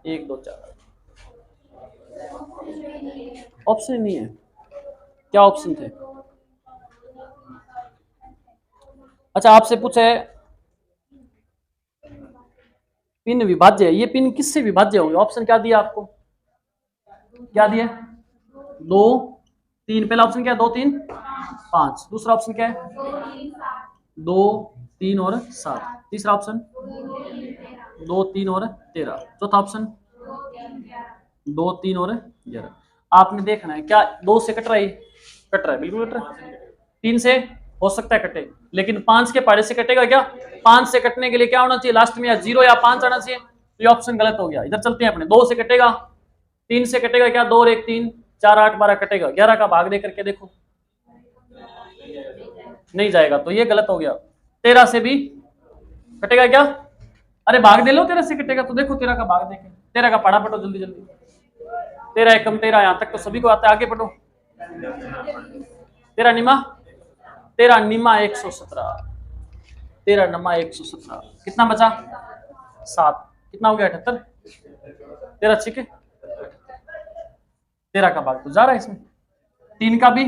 1, 2, 4। ऑप्शन नहीं है, क्या ऑप्शन थे? अच्छा, आपसे पूछा है पिन विभाज्य है, ये पिन किससे विभाज्य होंगे? ऑप्शन क्या दिया आपको? क्या दिया? 2, 3। पहला ऑप्शन क्या है? 2, 3, 5। दूसरा ऑप्शन क्या है? 2, 3 और 7। तीसरा ऑप्शन 2, 3 और 13। चौथा ऑप्शन 2, 3 और 11। आपने देखना है क्या 2 से कट रहा है? कट रहा है, बिल्कुल कट रहा है। 3 से हो सकता है कटे, लेकिन 5 के पहाड़े से कटेगा क्या? 5 से कटने के लिए क्या होना चाहिए? लास्ट में या 0 या 5 आना चाहिए, तो ये ऑप्शन गलत हो गया। इधर चलते हैं अपने। 2 से कटेगा, 3 से कटेगा क्या? 2 और 1 3, 4, 8, 12 कटेगा। 11 का भाग दे करके देखो, नहीं जाएगा, तो ये गलत हो गया। 13 से भी कटेगा क्या? अरे भाग दे लो, 13 से कटेगा, तो देखो 13 का भाग देके 13 का पढ़ा पटो जल्दी जल्दी। 13 एकम 13, यहां तक तो सभी को आता है, आगे पढ़ो। तेरह निमा 117, 117 कितना बचा 7, कितना हो गया 78, 13 छिके 13 का भाग तो जा रहा है इसमें, 3 का भी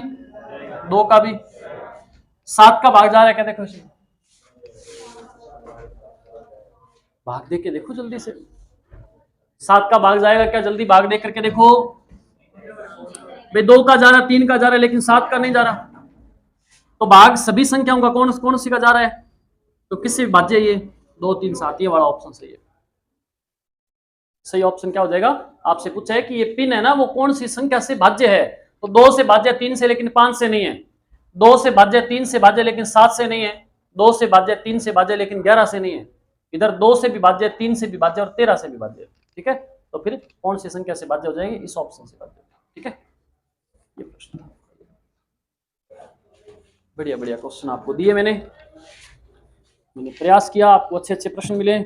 2 का भी 7 का भाग जा रहा है क्या, देखो इसमें भाग देख के देखो जल्दी से, 7 का भाग जाएगा क्या, जल्दी भाग देख करके देखो भाई, 2 का जा रहा, 3 का जा रहा है, लेकिन 7 का नहीं जा रहा, तो भाग सभी संख्याओं का कौन कौन सी का जा रहा है, तो किससे विभाज्य ये 2 3 7, ये वाला ऑप्शन सही है। सही ऑप्शन क्या हो जाएगा, आपसे पूछा है कि ये पिन है ना वो कौन सी संख्या से भाज्य है, तो 2 से भाज्य 3 से लेकिन 5 से नहीं है, 2 से भाज्य 3 से भाज्य लेकिन 7 से नहीं है, 2 से भाज्य 3 से भाज्य लेकिन 11 से नहीं है, इधर 2 से भी भाज्य 3 से भी भाज्य और 13 से भी भाज्य, ठीक है, तो फिर कौन सी संख्या से भाज्य हो जाएगी, इस ऑप्शन से भाज्य, ठीक है, ये प्रश्न था। बढ़िया बढ़िया क्वेश्चन आपको दिए मैंने प्रयास किया आपको अच्छे अच्छे प्रश्न मिले,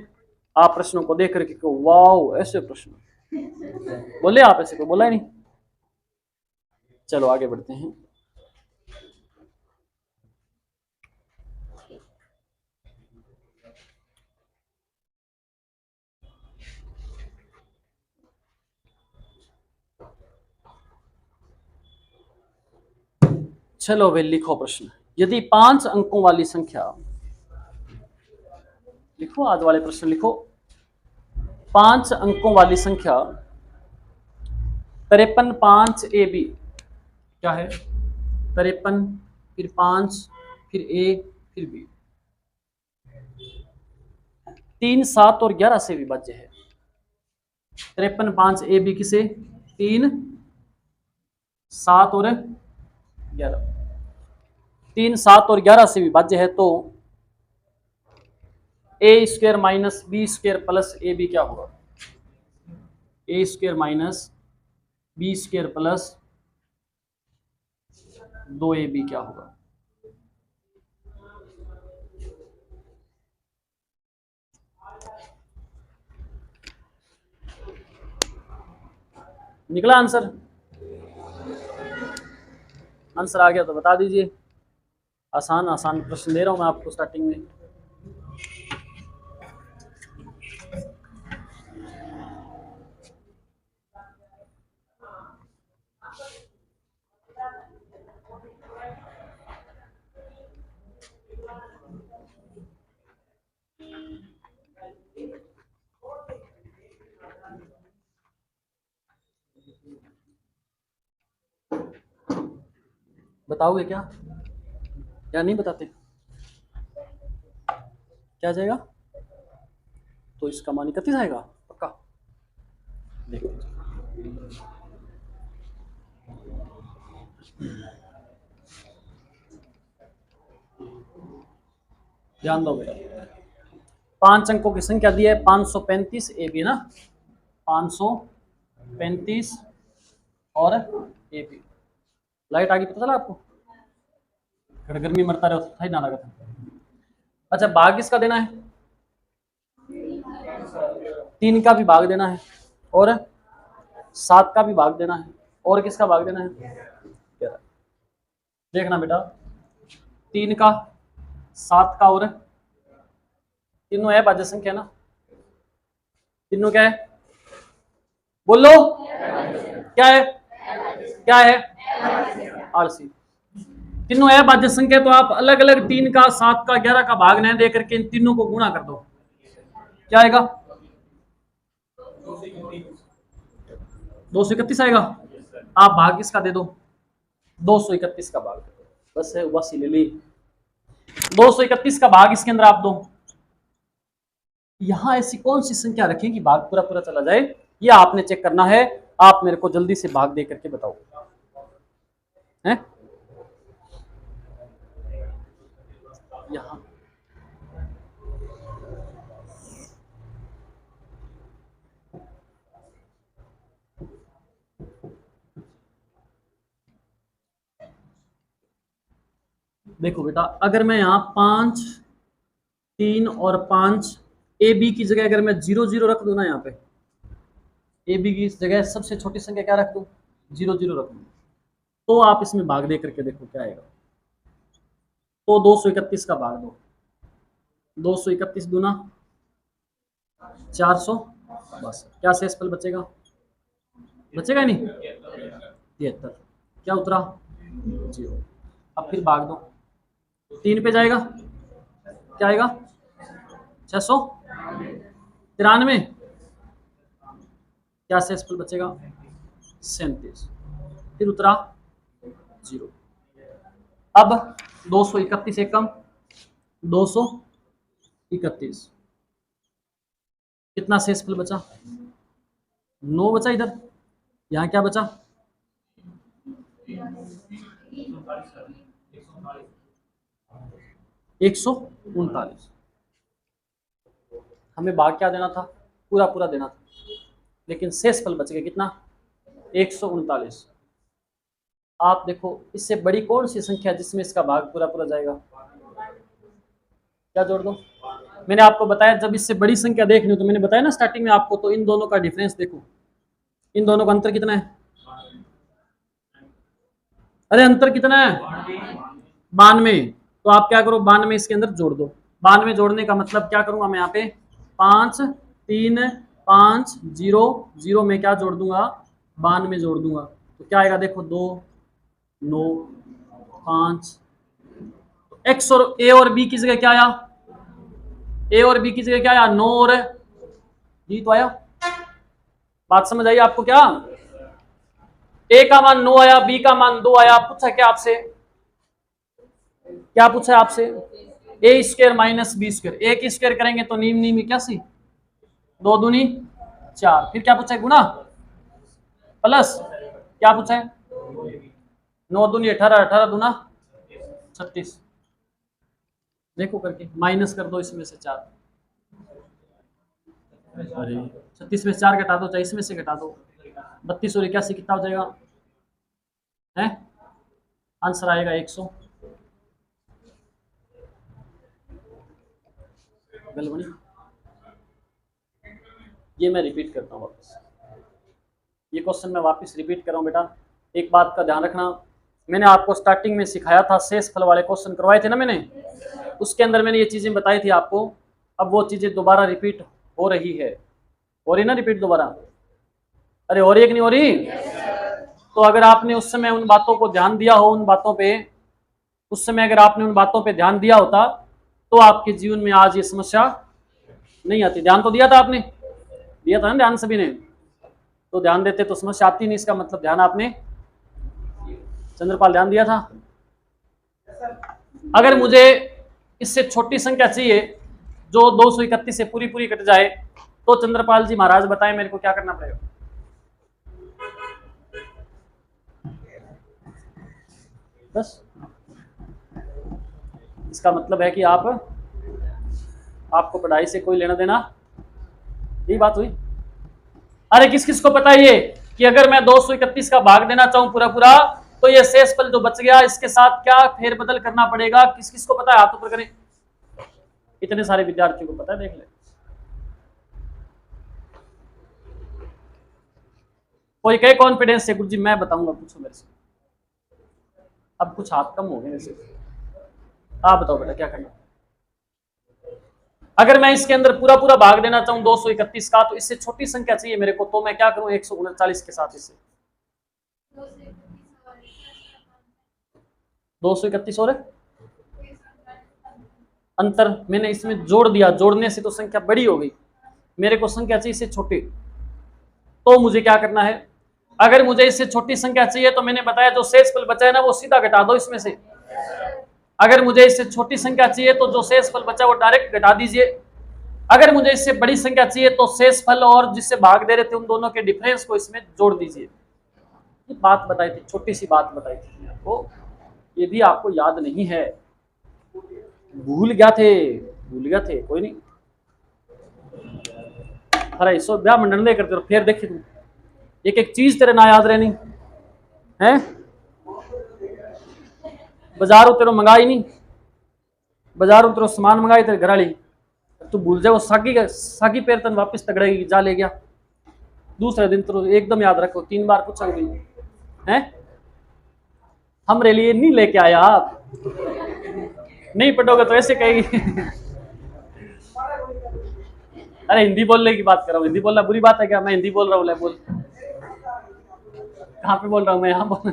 आप प्रश्नों को देख करके कहो वाओ ऐसे प्रश्न बोले, आप ऐसे कोई बोला ही नहीं। चलो आगे बढ़ते हैं। चलो वे लिखो प्रश्न, यदि 5 अंकों वाली संख्या, लिखो आज वाले प्रश्न लिखो, 5 अंकों वाली संख्या 53 5 ए बी क्या है, 53 फिर 5 फिर ए फिर बी 3 7 और 11 से विभाज्य है, 53 5 ए बी किसे 3 7 और 11, 3 7 और 11 से विभाज्य है, तो A square minus B square plus A B क्या होगा, A square minus B square plus 2ab क्या होगा, निकला आंसर, आंसर आ गया तो बता दीजिए, आसान आसान प्रश्न दे रहा हूं मैं आपको स्टार्टिंग में। बताओगे क्या या नहीं बताते, क्या जाएगा, तो इसका मान 31 आएगा पक्का, देखो ध्यान दो बेटा, 5 अंकों की संख्या दी है 535 ए बी ना, 535 और ए बी, लाइट आ गई पता चला आपको, गर्मी मरता रहे था ही ना लगा था। अच्छा भाग किसका देना है, 3 का भी भाग देना है और 7 का भी भाग देना है, और किसका भाग देना है, देखना बेटा 3 का 7 का और तीनों है भाज्य संख्या ना, तीनों क्या है बोलो, क्या है क्या है आरसी, तीनों है भाज्य संख्या, तो आप अलग अलग 3 का 7 का 11 का भाग न दे करके इन तीनों को गुणा कर दो, क्या आएगा 231 आएगा, आप भाग किसका दे दो 231 का भाग दे दो, बस है वसी ले ली, 231 का भाग इसके अंदर आप दो, यहां ऐसी कौन सी संख्या रखें कि भाग पूरा पूरा चला जाए, ये आपने चेक करना है, आप मेरे को जल्दी से भाग दे करके बताओ हैं, यहां देखो बेटा, अगर मैं यहाँ 5 3 और 5 ए बी की जगह अगर मैं 0 0 रख दूं ना, यहाँ पे ए बी की जगह सबसे छोटी संख्या क्या रख दूं 0 0 रख दूं, तो आप इसमें भाग दे करके देखो क्या आएगा। तो 231 का भाग दो, 231 दूना 400, बस क्या शेषफल बचेगा, बचेगा नहीं 73, क्या उतरा 0। अब फिर भाग दो, 3 पे जाएगा, क्या आएगा 693, क्या शेषफल बचेगा 37, फिर उतरा 0। अब 231 से कम 231, कितना शेषफल बचा 9 बचा, इधर यहाँ क्या बचा 139। हमें भाग क्या देना था, पूरा पूरा देना था, लेकिन शेषफल बच गया कितना 139। आप देखो इससे बड़ी कौन सी संख्या जिसमें इसका भाग पूरा पूरा जाएगा, क्या जोड़ दो। मैंने आपको बताया जब इससे बड़ी संख्या देखनी हो तो मैंने बताया ना स्टार्टिंग में आपको, तो इन दोनों का डिफरेंस देखो, इन दोनों का अंतर कितना है, अरे अंतर कितना है 92। तो आप क्या करो 92 इसके अंदर जोड़ दो। 92 जोड़ने का मतलब क्या करूंगा मैं यहाँ पे 5 3 5 0 0 में क्या जोड़ दूंगा 92 जोड़ दूंगा, तो क्या आएगा देखो 2 9 5। एक्स और ए और बी की जगह क्या आया, ए और बी की जगह क्या आया 9 और बी तो आया। बात समझ आई आपको, क्या ए का मान 9 आया, बी का मान 2 आया। पूछा क्या आपसे, क्या पूछा आपसे, ए स्क्वायर माइनस बी स्क्वायर, ए की स्क्वायर करेंगे तो नीम नीम इक्यासी, 2 दूनी 4, फिर क्या पूछा है गुना प्लस, क्या पूछा है 9 दूनी 18, 18 दूना 36, देखो करके माइनस कर दो इसमें से 4, अरे 36 में से 4 घटा दो, चाहे इसमें से घटा दो, 32 और 81 कितना हो जाएगा है, आंसर आएगा 100। गलबनी, ये मैं रिपीट करता हूँ वापस, ये क्वेश्चन मैं वापस रिपीट कर रहा हूँ बेटा। एक बात का ध्यान रखना, मैंने आपको स्टार्टिंग में सिखाया था, शेषफल वाले क्वेश्चन करवाए थे ना मैंने, उसके अंदर मैंने ये चीजें बताई थी आपको। अब वो चीजें दोबारा रिपीट हो रही है, हो रही ना रिपीट दोबारा, अरे हो रही है कि नहीं हो रही। तो अगर आपने उस समय उन बातों को ध्यान दिया हो, उन बातों पे उस समय अगर आपने उन बातों पे ध्यान दिया होता तो आपके जीवन में आज ये समस्या नहीं आती। ध्यान तो दिया था आपने, दिया था ना ध्यान सभी ने, तो ध्यान देते तो समस्या आती नहीं, इसका मतलब ध्यान आपने, चंद्रपाल ध्यान दिया था। अगर मुझे इससे छोटी संख्या चाहिए जो 231 से पूरी पूरी कट जाए, तो चंद्रपाल जी महाराज बताएं मेरे को क्या करना पड़ेगा। बस इसका मतलब है कि आपको पढ़ाई से कोई लेना देना, यही बात हुई। अरे किस किस को पता है ये कि अगर मैं 231 का भाग देना चाहूं पूरा पूरा, तो ये शेषफल जो बच गया इसके साथ क्या फेरबदल करना पड़ेगा, किस किस को पता है, हाथ ऊपर करें। इतने सारे विद्यार्थियों को पता है, देख ले। कोई कहे कॉन्फिडेंस से गुरुजी मैं बताऊंगा, पूछो मेरे से। अब कुछ हाथ कम हो गए वैसे, आप बताओ बेटा क्या करना। अगर मैं इसके अंदर पूरा पूरा भाग देना चाहूं 231 का, तो इससे छोटी संख्या चाहिए मेरे को, तो मैं क्या करूं 139 के साथ इसे 231 और अंतर मैंने इसमें जोड़ दिया, जोड़ने से तो संख्या बड़ी हो गई, मेरे को संख्या चाहिए इससे छोटी, तो मुझे क्या करना है। अगर मुझे इससे छोटी संख्या चाहिए तो मैंने बताया जो शेषफल बचा है ना वो सीधा घटा दो इसमें से। अगर मुझे इससे छोटी संख्या चाहिए तो जो शेषफल बचा वो डायरेक्ट घटा दीजिए। अगर मुझे इससे बड़ी संख्या चाहिए तो शेषफल और जिससे भाग दे रहे थे उन दोनों के डिफरेंस को इसमें जोड़ दीजिए। ये बात बताई थी, छोटी सी बात बताई थी आपको, ये भी आपको याद नहीं है, भूल गया थे कोई नहीं। अरे इसो ब्याह मंडन दे करते फिर देखी तू एक एक चीज तेरे ना याद रहनी है, बाजारों तेरे मंगाई नहीं, बाजारों तेरे सामान मंगाई तेरे घर वाली, तू भूल जाए वो सागी पैर तन वापस तगड़ेगी जा ले गया, दूसरे दिन तो एकदम याद रखो 3 बार पूछा गई है। हमरे लिए नहीं लेके आया आप, नहीं पढ़ोगे तो ऐसे कहेगी। अरे हिंदी बोलने की बात कर रहा हूँ, हिंदी बोलना बुरी बात है क्या? मैं हिंदी बोल रहा हूँ, बोल कहाँ पे बोल रहा हूँ मैं? यहाँ बोल।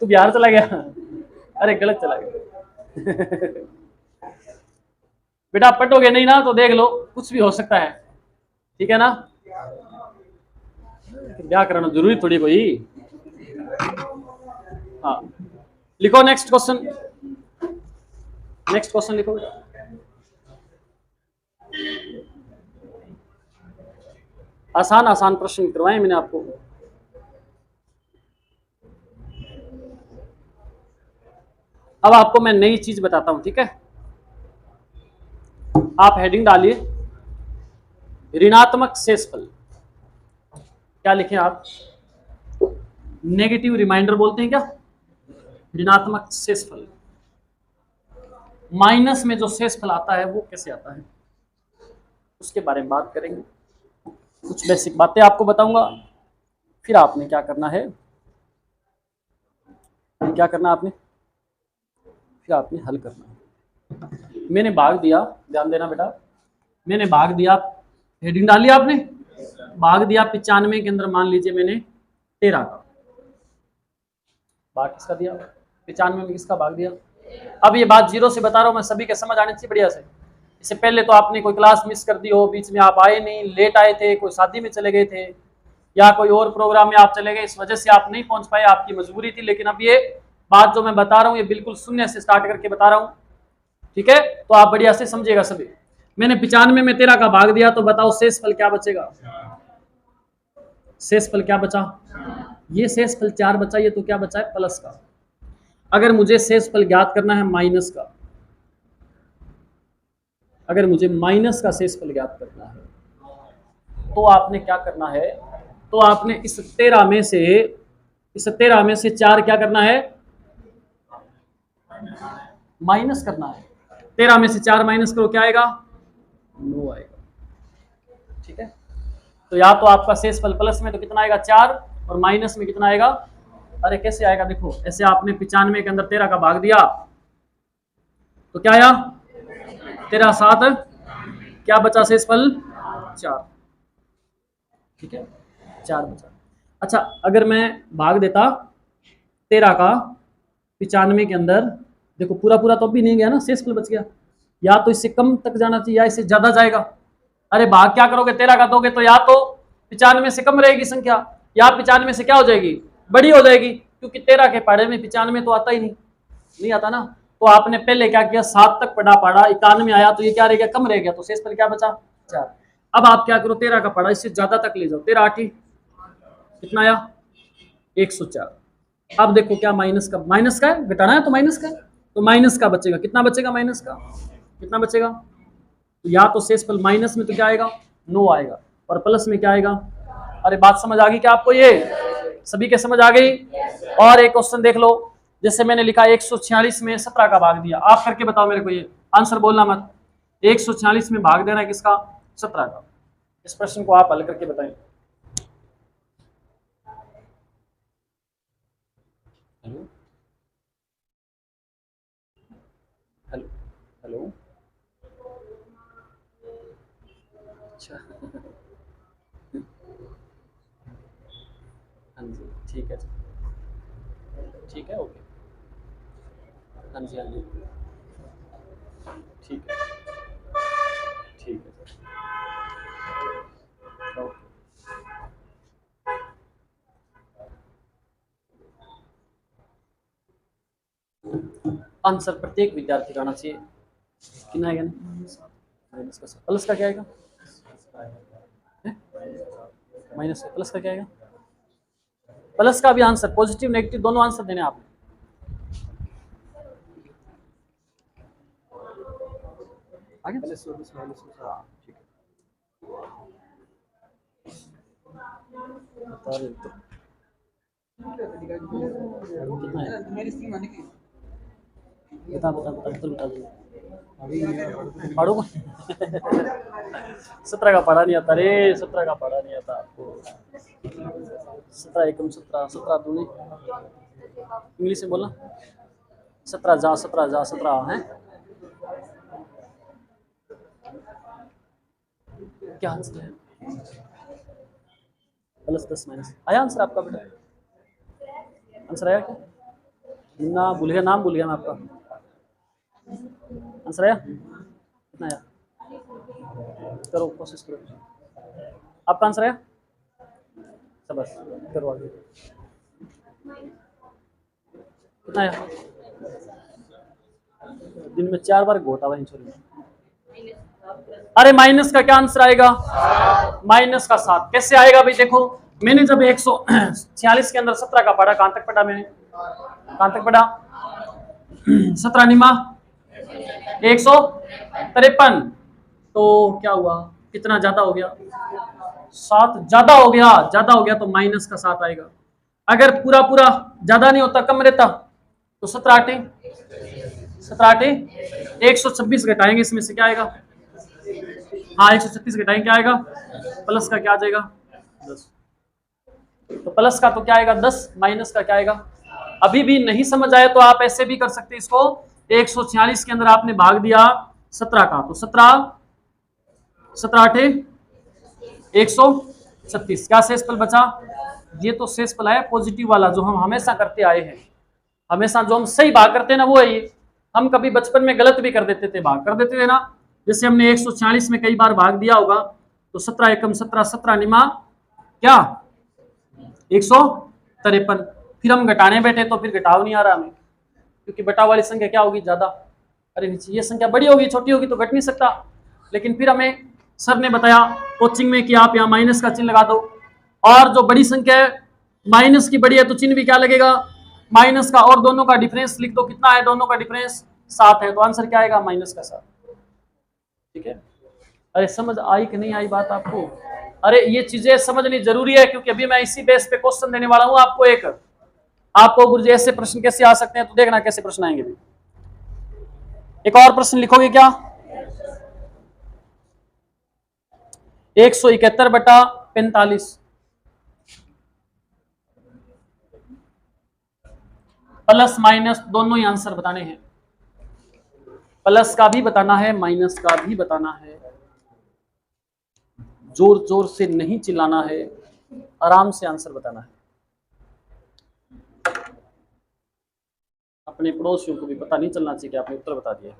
तू बिहार चला गया? अरे गलत चला गया। बेटा पढ़ोगे नहीं ना तो देख लो, कुछ भी हो सकता है, ठीक है ना? व्याकरण जरूरी थोड़ी कोई। हाँ लिखो नेक्स्ट क्वेश्चन, नेक्स्ट क्वेश्चन लिखो बेटा। आसान आसान प्रश्न करवाए मैंने आपको। अब आपको मैं नई चीज बताता हूं, ठीक है? आप हेडिंग डालिए ऋणात्मक शेषफल। क्या लिखें आप? नेगेटिव रिमाइंडर बोलते हैं क्या? ऋणात्मक शेषफल। माइनस में जो शेषफल आता है वो कैसे आता है, उसके बारे में बात करेंगे। कुछ बेसिक बातें आपको बताऊंगा, फिर आपने क्या करना है, क्या करना आपने, फिर आपने हल करना है। मैंने भाग दिया, ध्यान देना बेटा, मैंने भाग दिया, हेडिंग डाली आपने, भाग दिया 95 के अंदर, मान लीजिए मैंने 13 का भाग किसका दिया, 95 में किसका भाग दिया। अब ये बात जीरो से बता रहा हूँ मैं, सभी के समझ आने चाहिए बढ़िया से। इससे पहले तो आपने कोई क्लास मिस कर दी हो, बीच में आप आए नहीं, लेट आए थे, कोई शादी में चले गए थे या कोई और प्रोग्राम में आप चले गए, इस वजह से आप नहीं पहुंच पाए, आपकी मजबूरी थी। लेकिन अब ये बात जो मैं बता रहा हूँ ये बिल्कुल शून्य से स्टार्ट करके बता रहा हूँ, ठीक है? तो आप बढ़िया से समझिएगा सभी। मैंने 95 में 13 का भाग दिया, तो बताओ शेषफल क्या बचेगा? शेषफल क्या बचा? ये शेषफल 4 बचा, ये तो क्या बचा है? प्लस का। अगर मुझे शेषफल ज्ञात करना है माइनस का, अगर मुझे माइनस का शेषफल ज्ञात करना है तो आपने क्या करना है, तो आपने इस 13 में से, इस 13 में से 4 क्या करना है? माइनस करना है। 13 में से 4 माइनस करो, क्या आएगा? 9 आएगा, ठीक है? तो या तो आपका शेषफल प्लस में तो कितना आएगा? 4, और माइनस में कितना आएगा? अरे कैसे आएगा? देखो ऐसे आपने 95 के अंदर 13 का भाग दिया तो क्या आया? 13 7, क्या बचा शेषफल? 4, ठीक है? 4 बचा। अच्छा अगर मैं भाग देता 13 का 95 के अंदर, देखो पूरा पूरा तो अभी नहीं गया ना, शेषफल बच गया, या तो इससे कम तक जाना चाहिए या इससे ज्यादा जाएगा। अरे भाग क्या करोगे? 13 का दोगे तो या तो 95 से कम रहेगी संख्या, या 95 से क्या हो जाएगी? बड़ी हो जाएगी, क्योंकि 13 के पढ़े में 95 तो आता ही नहीं आता ना। तो आपने पहले क्या किया? 7 तक पढ़ा, 91 आया तो ये क्या रह गया? कम रह गया, तो शेषफल क्या बचा? 4। अब आप क्या करो? 13 का पढ़ा इससे ज्यादा तक ले जाओ, 13 8 कितना आया? 104। अब देखो क्या माइनस का, माइनस का है, घटाना है तो माइनस का है, तो माइनस का बचेगा, कितना बचेगा? माइनस का कितना बचेगा? तो या तो शेषफल माइनस में तो क्या आएगा? 9 आएगा, और प्लस में क्या आएगा? अरे बात समझ आ गई क्या आपको? ये सभी के समझ आ गई? और एक क्वेश्चन देख लो, जैसे मैंने लिखा 146 में 17 का भाग दिया, आप करके बताओ मेरे को, ये आंसर बोलना मत। 146 में भाग देना है किसका? 17 का। इस प्रश्न को आप हल करके बताएं। हेलो हेलो हेलो, अच्छा हाँ जी ठीक है, ठीक है, ओके, हाँ जी हाँ जी, ठीक है, ठीक है सर, ओके। आंसर प्रत्येक विद्यार्थी का आना चाहिए, कितना आएगा? माइनस का, प्लस का क्या आएगा? माइनस का, प्लस का क्या आएगा? प्लस का भी आंसर, पॉजिटिव नेगेटिव दोनों आंसर देने आपने। आगे ठीक है, बता बता बता बता बता पढ़ो। 17 का पढ़ा नहीं आता रे, 17 का पढ़ा नहीं आता आपको। 17 एकम 17, 17 दूनी इंग्लिश में बोलना। 17 है। क्या आंसर है? +10 माइनस आया आंसर आपका बेटा? आंसर आया क्या? ना भूल गया, नाम भूल गया मैं आपका। आंसर आया? कितना आया? करो, कोशिश करो। आपका आंसर आया? बस करो आगे। कितना आया? दिन में 4 बार घोटा वहीं छोड़। अरे माइनस का क्या आंसर आएगा? माइनस का 7 कैसे आएगा भाई? देखो मैंने जब 146 के अंदर 17 का पढ़ा, कहां तक पढ़ा मैंने? कहां तक पढ़ा? 17 निमा 153, तो क्या हुआ? कितना ज्यादा हो गया? 7 ज्यादा हो गया। ज्यादा हो गया तो माइनस का 7 आएगा। अगर पूरा पूरा ज्यादा नहीं होता, कम रहता, तो 17 126 घटाएंगे, इसमें से क्या आएगा? हाँ 136 घटाएंगे, क्या आएगा? प्लस का क्या आ जाएगा? 10। तो प्लस का तो क्या आएगा? 10। माइनस का क्या आएगा? अभी भी नहीं समझ आए तो आप ऐसे भी कर सकते हैं इसको। 146 के अंदर आपने भाग दिया 17 का, तो 17 136, क्या शेषफल बचा? ये तो शेषफल है पॉजिटिव वाला, जो हम हमेशा करते आए हैं। हमेशा जो हम सही भाग करते हैं ना, वो है ये। हम कभी बचपन में गलत भी कर देते थे, भाग कर देते थे ना। जैसे हमने 146 में कई बार भाग दिया होगा, तो 17 एकम 17, 17 निमा क्या 153। फिर हम घटाने बैठे तो फिर घटाव नहीं आ रहा हमें, क्योंकि बटाव वाली संख्या क्या होगी? ज्यादा। अरे नीचे ये संख्या बड़ी होगी, छोटी होगी तो घट नहीं सकता। लेकिन फिर हमें सर ने बताया कोचिंग में कि आप यहाँ माइनस का चिन्ह लगा दो, और जो बड़ी संख्या है माइनस की बड़ी है तो चिन्ह भी क्या लगेगा? माइनस का, और दोनों का डिफरेंस लिख दो। कितना है दोनों का डिफरेंस? 7 है, तो आंसर क्या आएगा? माइनस का 7। ठीक है? अरे समझ आई कि नहीं आई बात आपको? अरे ये चीजें समझनी जरूरी है, क्योंकि अभी मैं इसी बेस पे क्वेश्चन देने वाला हूं आपको। एक आपको गुरुजी ऐसे प्रश्न कैसे आ सकते हैं, तो देखना कैसे प्रश्न आएंगे। एक और प्रश्न लिखोगे क्या? 171/45 प्लस माइनस दोनों ही आंसर बताने हैं। प्लस का भी बताना है, माइनस का भी बताना है। जोर जोर से नहीं चिल्लाना है, आराम से आंसर बताना है। अपने पड़ोसियों को भी पता नहीं चलना चाहिए कि आपने उत्तर बता दिया।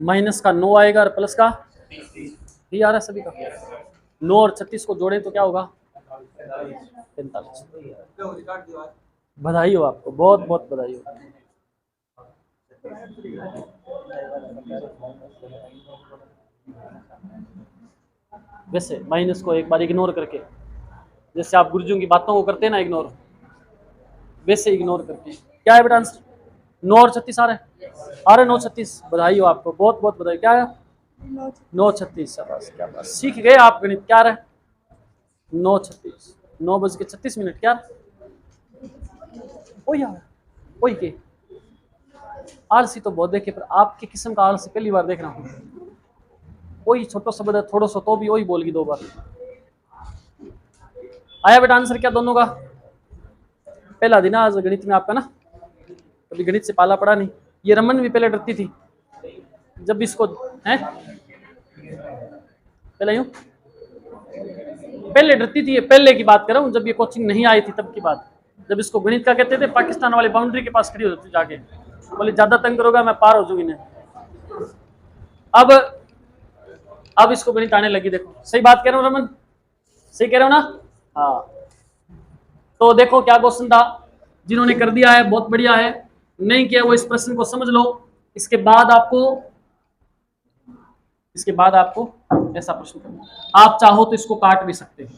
माइनस का 9 आएगा और प्लस का ही आ रहा है सभी का। 9 और 36 को जोड़े तो क्या होगा? 45। बधाई हो आपको, बहुत बहुत बधाई हो। वैसे माइनस को एक बार इग्नोर करके, जैसे आप गुरुजियों की बातों को करते हैं ना इग्नोर, वैसे इग्नोर करके क्या है बेटा आंसर? 9 और 36 आ रहे हैं? आ रहे 9 36। बधाई हो आपको, बहुत बहुत बधाई। क्या है? 9 36। शाबाश, क्या बात, सीख गए आप गणित। क्या रहे? 9 36, 9:36। क्या ओ यार, ओ के आलसी तो बहुत देखे, पर आपकी किस्म का आलसी पहली बार देख रहा हूँ। वही छोटो शब्द है, थोड़ा सा तो भी वही बोल गई 2 बार। आया बेटा आंसर क्या दोनों का? पहला दिन आज गणित में आपका ना, कभी गणित से पाला पड़ा नहीं। ये रमन भी पहले डरती थी जब इसको है, पहले यूं पहले डरती थी। ये पहले की बात कर रहा हूँ, जब ये कोचिंग नहीं आई थी तब की बात। जब इसको गणित का कहते थे, पाकिस्तान वाले बाउंड्री के पास खड़ी हो जाती जाके, बोले ज्यादा तंग करोगा मैं पार हो जाऊंगी इन्हें। अब इसको गणित आने लगी। देखो सही बात कह रहा हूँ रमन, सही कह रहे हो ना? हाँ, तो देखो क्या क्वेश्चन था। जिन्होंने कर दिया है बहुत बढ़िया है, नहीं किया वो इस प्रश्न को समझ लो। इसके बाद आपको ऐसा प्रश्न करना। आप चाहो तो इसको काट भी सकते हो,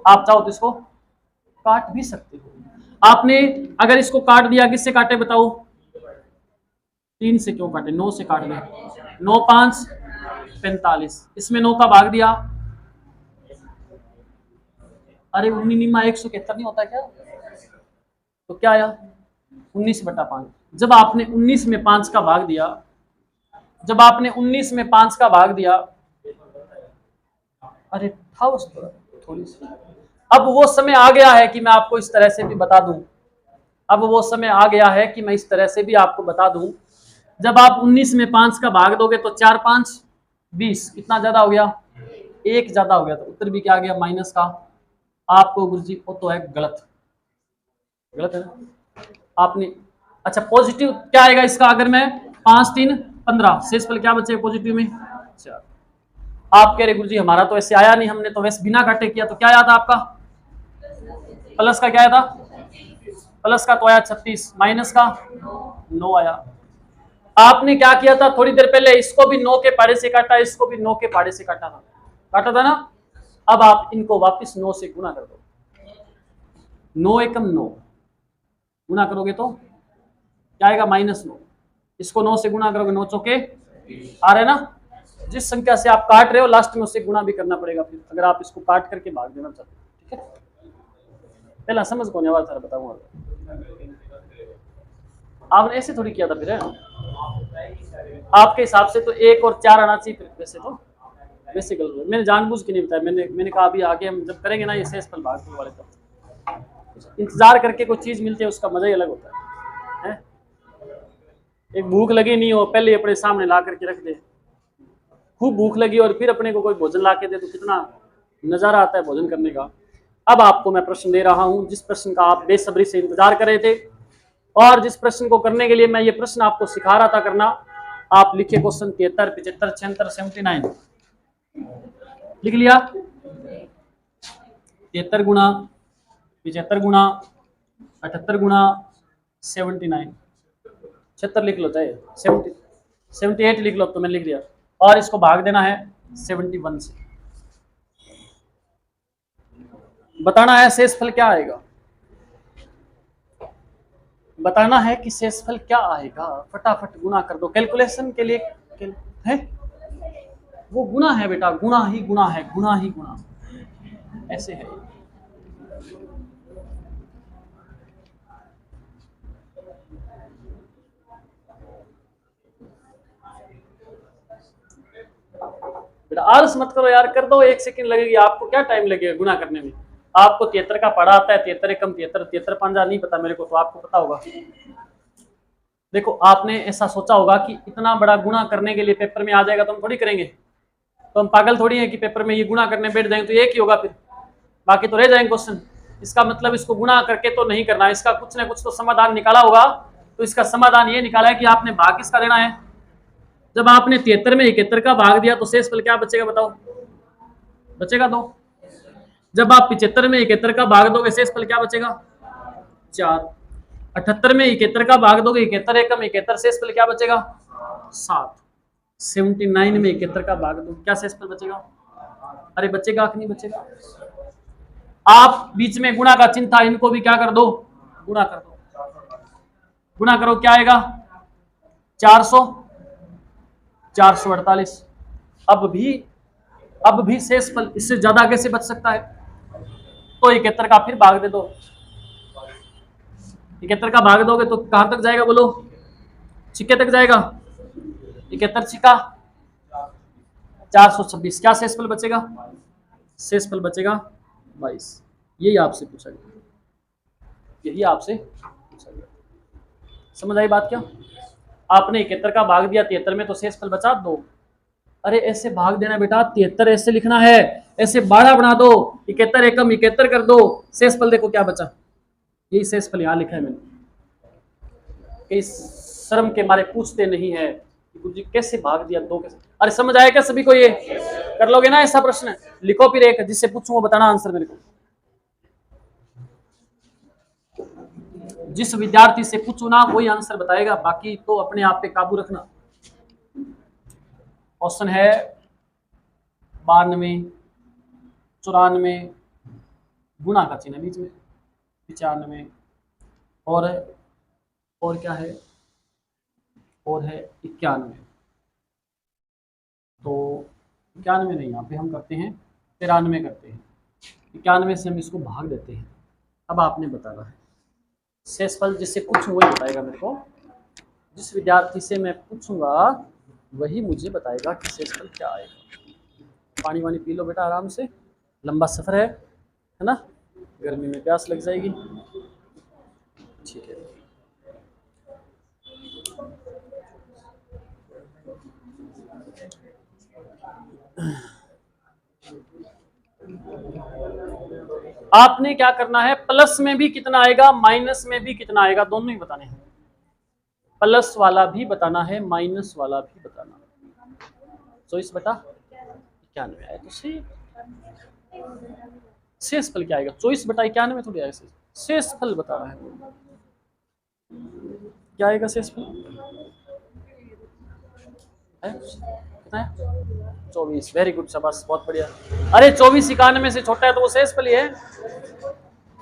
आप चाहो तो इसको काट भी सकते हो। आपने अगर इसको काट दिया, किससे काटे बताओ? 3 से क्यों काटे, 9 से काट दे। 9 5 45, इसमें 9 का भाग दिया, अरे 19 171 नहीं होता क्या, तो क्या आया 19/5। जब आपने 19 में 5 का भाग दिया, जब आपने 19 में 5 का भाग दिया, अरे था उस पर थोड़ी सी, अब वो समय आ गया है कि मैं आपको इस तरह से भी बता दूं, अब वो समय आ गया है कि मैं इस तरह से भी आपको बता दूं। जब आप 19 में 5 का भाग दोगे तो 4 5 20, कितना ज्यादा हो गया, 1 ज्यादा हो गया, तो उत्तर भी क्या आ गया माइनस का। आपको गुरुजी वो तो है गलत, गलत है ना आपने। अच्छा पॉजिटिव क्या आएगा इसका, अगर मैं 5 3 15, शेषफल क्या बचेगा पॉजिटिव में 4। आप कह रहे गुरुजी हमारा तो ऐसे आया नहीं, हमने तो वैसे बिना काटे किया, तो क्या आया था आपका, प्लस का क्या आया था, प्लस का तो आया 36, माइनस का 9 आया। आपने क्या किया था थोड़ी देर पहले, इसको भी 9 के पाड़े से काटा, इसको भी 9 के पाड़े से काटा था ना। अब आप इनको वापस 9 से गुना कर दो, 9 एकम 9 गुना करोगे तो क्या आएगा -9, इसको 9 से गुना करोगे 9 चौके आ रहे ना। जिस संख्या से आप काट रहे हो लास्ट में उससे गुना भी करना पड़ेगा फिर, अगर आप इसको काट करके भाग देना चाहते हो, ठीक है। पहला समझ कौन आवाज था बताऊंगा, आपने ऐसे थोड़ी किया था फिर है? आपके हिसाब से तो 1 और 4 आना चाहिए वैसे तो, वैसे गलत, मैंने जानबूझ के नहीं बताया, मैंने कहा अभी आगे हम जब करेंगे ना ये शेषफल भागफल वाले, तो इंतजार करके कोई चीज मिलती है उसका मजा ही अलग होता है? एक भूख लगी नहीं हो, पहले अपने सामने ला करके रख दे, खूब भूख लगी और फिर अपने को कोई भोजन ला के दे, तो कितना नजारा आता है भोजन करने का। अब आपको मैं प्रश्न दे रहा हूं, जिस प्रश्न का आप बेसब्री से इंतजार कर रहे थे, और जिस प्रश्न को करने के लिए मैं ये प्रश्न आपको सिखा रहा था करना, आप लिखिए क्वेश्चन 73 75 76 79, लिख लिया 73 गुणा 75 गुणा 78 गुणा 79, 76 लिख लो, चाहे 78 लिख लो, तो मैंने लिख दिया, और इसको भाग देना है 71 से। बताना है शेषफल क्या आएगा, बताना है कि शेषफल क्या आएगा, फटाफट गुना कर दो, कैलकुलेशन के लिए है वो गुना है बेटा, गुना ही गुना है, गुना ही गुना, ऐसे है। बेटा आलस मत करो यार, कर दो, 1 सेकंड लगेगी आपको, क्या टाइम लगेगा गुना करने में। आपको 73 का पढ़ा आता है, 73 एकम 73, 73 पंजा नहीं पता मेरे को, तो आपको पता होगा। देखो आपने ऐसा सोचा होगा कि इतना बड़ा गुना करने के लिए पेपर में आ जाएगा, तो हम थोड़ी करेंगे, तो हम पागल थोड़ी है कि पेपर में ये गुना करने बैठ जाएंगे तो एक ही होगा फिर, बाकी तो रह जाएंगे क्वेश्चन। इसका मतलब इसको गुना करके तो नहीं करना, इसका कुछ ना कुछ तो समाधान निकाला होगा। तो इसका समाधान ये निकाला है कि आपने भाग किसका देना है। जब आपने 73 में 71 का भाग दिया तो शेषफल क्या बचेगा बताओ, बचेगा 2। जब आप 75 में 71 का भाग दोगे शेषफल क्या बचेगा 4। 78 में 71 का भाग दोगे 71 एकम 71, शेषफल क्या बचेगा 7। 79 में 71 का भाग दोगे क्या शेषफल बचेगा, अरे बचेगा कि नहीं बचेगा। आप बीच में गुणा का चिन्ह था, इनको भी क्या कर दो, गुणा कर दो, गुणा करो क्या आएगा 400 448। अब भी शेषफल इससे ज्यादा कैसे बच सकता है, तो 71 का फिर भाग दे दो, 71 का भाग दोगे तो कहां तक जाएगा बोलो, 6 तक जाएगा, 71 छिका 426, क्या शेषफल बचेगा, शेषफल बचेगा 22। यही आपसे पूछा गया, यही आपसे पूछा गया, समझ आई बात क्या। आपने 71 का भाग दिया 73 में, तो शेषफल बचा 2। अरे ऐसे भाग देना बेटा, 73 ऐसे लिखना है, ऐसे 12 बना दो, 71 एकम 71 कर दो, शेषफल देखो क्या बचा, यही शेषफल यहाँ लिखा है मैंने। कई शर्म के मारे पूछते नहीं है कि गुरुजी कैसे भाग दिया 2 कैसे। अरे समझ आया क्या सभी को, ये कर लोगे ना ऐसा प्रश्न, लिखो फिर एक, जिससे पूछूंगा बताना आंसर मेरे को। जिस विद्यार्थी से पूछू ना वही आंसर बताएगा, बाकी तो अपने आप पे काबू रखना। क्वेश्चन है 92 94 गुणा का चिन्ह बीच में 95 और क्या है और है 91। तो 91 नहीं, यहाँ पे हम करते हैं 93 करते हैं। 91 से हम इसको भाग देते हैं। अब आपने बताना है शेषफल, जिससे पूछूँ वही बताएगा मेरे को। जिस विद्यार्थी से मैं पूछूंगा वही मुझे बताएगा कि शेषफल क्या आएगा। पानी वानी पी लो बेटा आराम से, लंबा सफ़र है ना, गर्मी में प्यास लग जाएगी। ठीक है, आपने क्या करना है, प्लस में भी कितना आएगा माइनस में भी कितना आएगा दोनों ही बताने हैं। प्लस वाला भी बताना है, माइनस वाला भी बताना है। 24/91 आया तो सही। शेषफल क्या आएगा, 24/91 थोड़ी आएगा, शेषफल बताना है। क्या आएगा शेषफल, कितना है 24। वेरी गुड, शाबाश, बहुत बढ़िया। अरे 24 91 से छोटा है तो वो शेषफल ही है।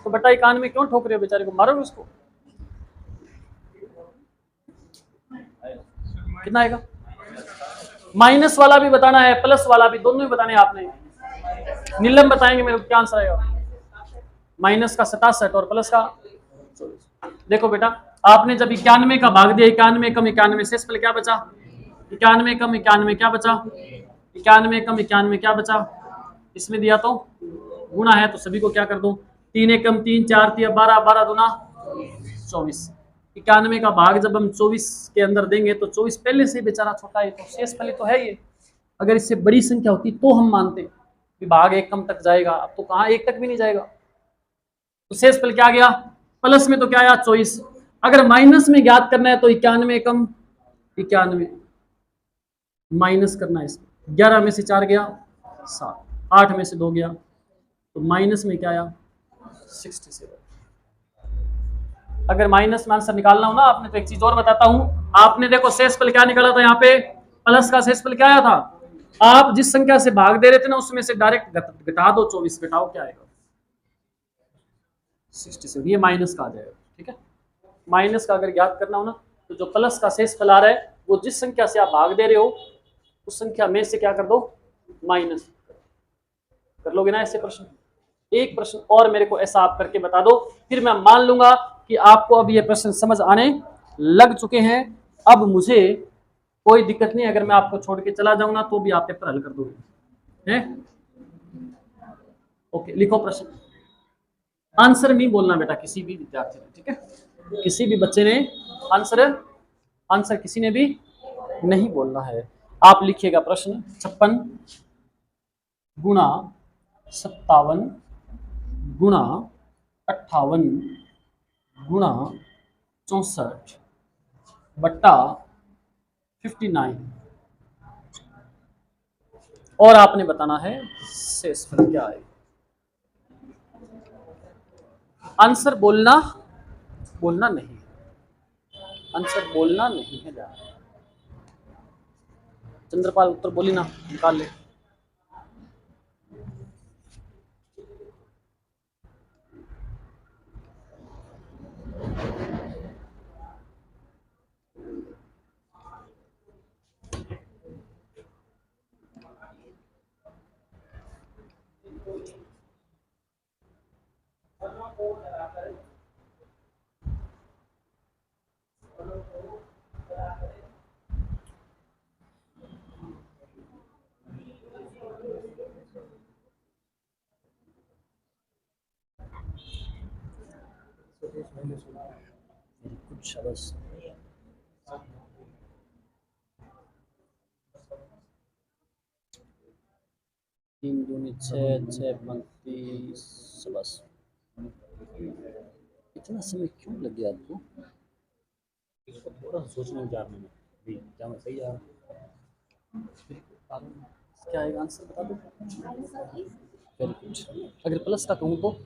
तो बटा 91 क्यों ठोक रहे हो, बेचारे को मारो उसको। कितना आएगा, माइनस वाला भी बताना है, प्लस वाला भी, दोनों ही बताने हैं आपने। नीलम बताएंगे मेरे को क्या आंसर आएगा। माइनस का 67 और प्लस का 24। देखो बेटा, आपने जब 91 का भाग दिया, 91 कम 91 शेषफल क्या बचा, 91 कम 91 क्या बचा, 91 कम 91 क्या बचा। इसमें दिया तो गुणा है तो सभी को क्या कर दो, 3 एक कम 3, 4 3 12, 12 दूना 24। 91 का भाग जब हम 24 के अंदर देंगे तो 24 पहले से बेचारा छोटा है, तो शेषफल तो है ये। अगर इससे बड़ी संख्या होती तो हम मानते कि भाग 1 कम तक जाएगा, अब तो कहाँ 1 तक भी नहीं जाएगा। तो शेषफल क्या गया, प्लस में तो क्या आया 24। अगर माइनस में ज्ञात करना है तो 91 कम 91 माइनस करना है। 11 में से 4 गया 7, 8 में से 2 गया, तो माइनस में क्या आया 67। अगर माइनस में आंसर निकालना हो ना आपने, तो एक चीज और बताता हूं। आपने देखो शेषफल क्या निकाला था, यहाँ पे प्लस का शेषफल क्या आया था। आप जिस संख्या से भाग दे रहे थे ना उसमें से डायरेक्ट घटा दो, 24 घटाओ क्या आएगा 67। ये माइनस का आ जाएगा, ठीक है। माइनस का अगर ज्ञात करना हो ना, तो जो प्लस का शेषफल आ रहा है वो जिस संख्या से आप भाग दे रहे हो उस संख्या में से क्या कर दो, माइनस कर लोगे ना ऐसे प्रश्न। एक प्रश्न और मेरे को ऐसा आप करके बता दो, फिर मैं मान लूंगा कि आपको अब ये प्रश्न समझ आने लग चुके हैं। अब मुझे कोई दिक्कत नहीं, अगर मैं आपको छोड़ के चला जाऊंगा तो भी आप पेपर हल कर दोगे हैं। ओके, लिखो प्रश्न। आंसर नहीं बोलना बेटा किसी भी विद्यार्थी ने, ठीक है। किसी भी बच्चे ने आंसर किसी ने भी नहीं बोलना है। आप लिखिएगा प्रश्न 56 गुणा 57 गुणा 58 गुणा 64 बट्टा 59, और आपने बताना है शेषफल क्या है। आंसर बोलना नहीं, आंसर बोलना नहीं है। चंद्रपाल उत्तर बोली ना, निकाल ले। कुछ बस 3 दूनी 6, 6 35, बस। इतना समय क्यों लग गया आपको, इसको थोड़ा सोचने विचारने में भी, क्या मैं सही जा रहा हूँ। क्या आएगा आंसर बता दो। Very good. अगर प्लस का कहूँ तो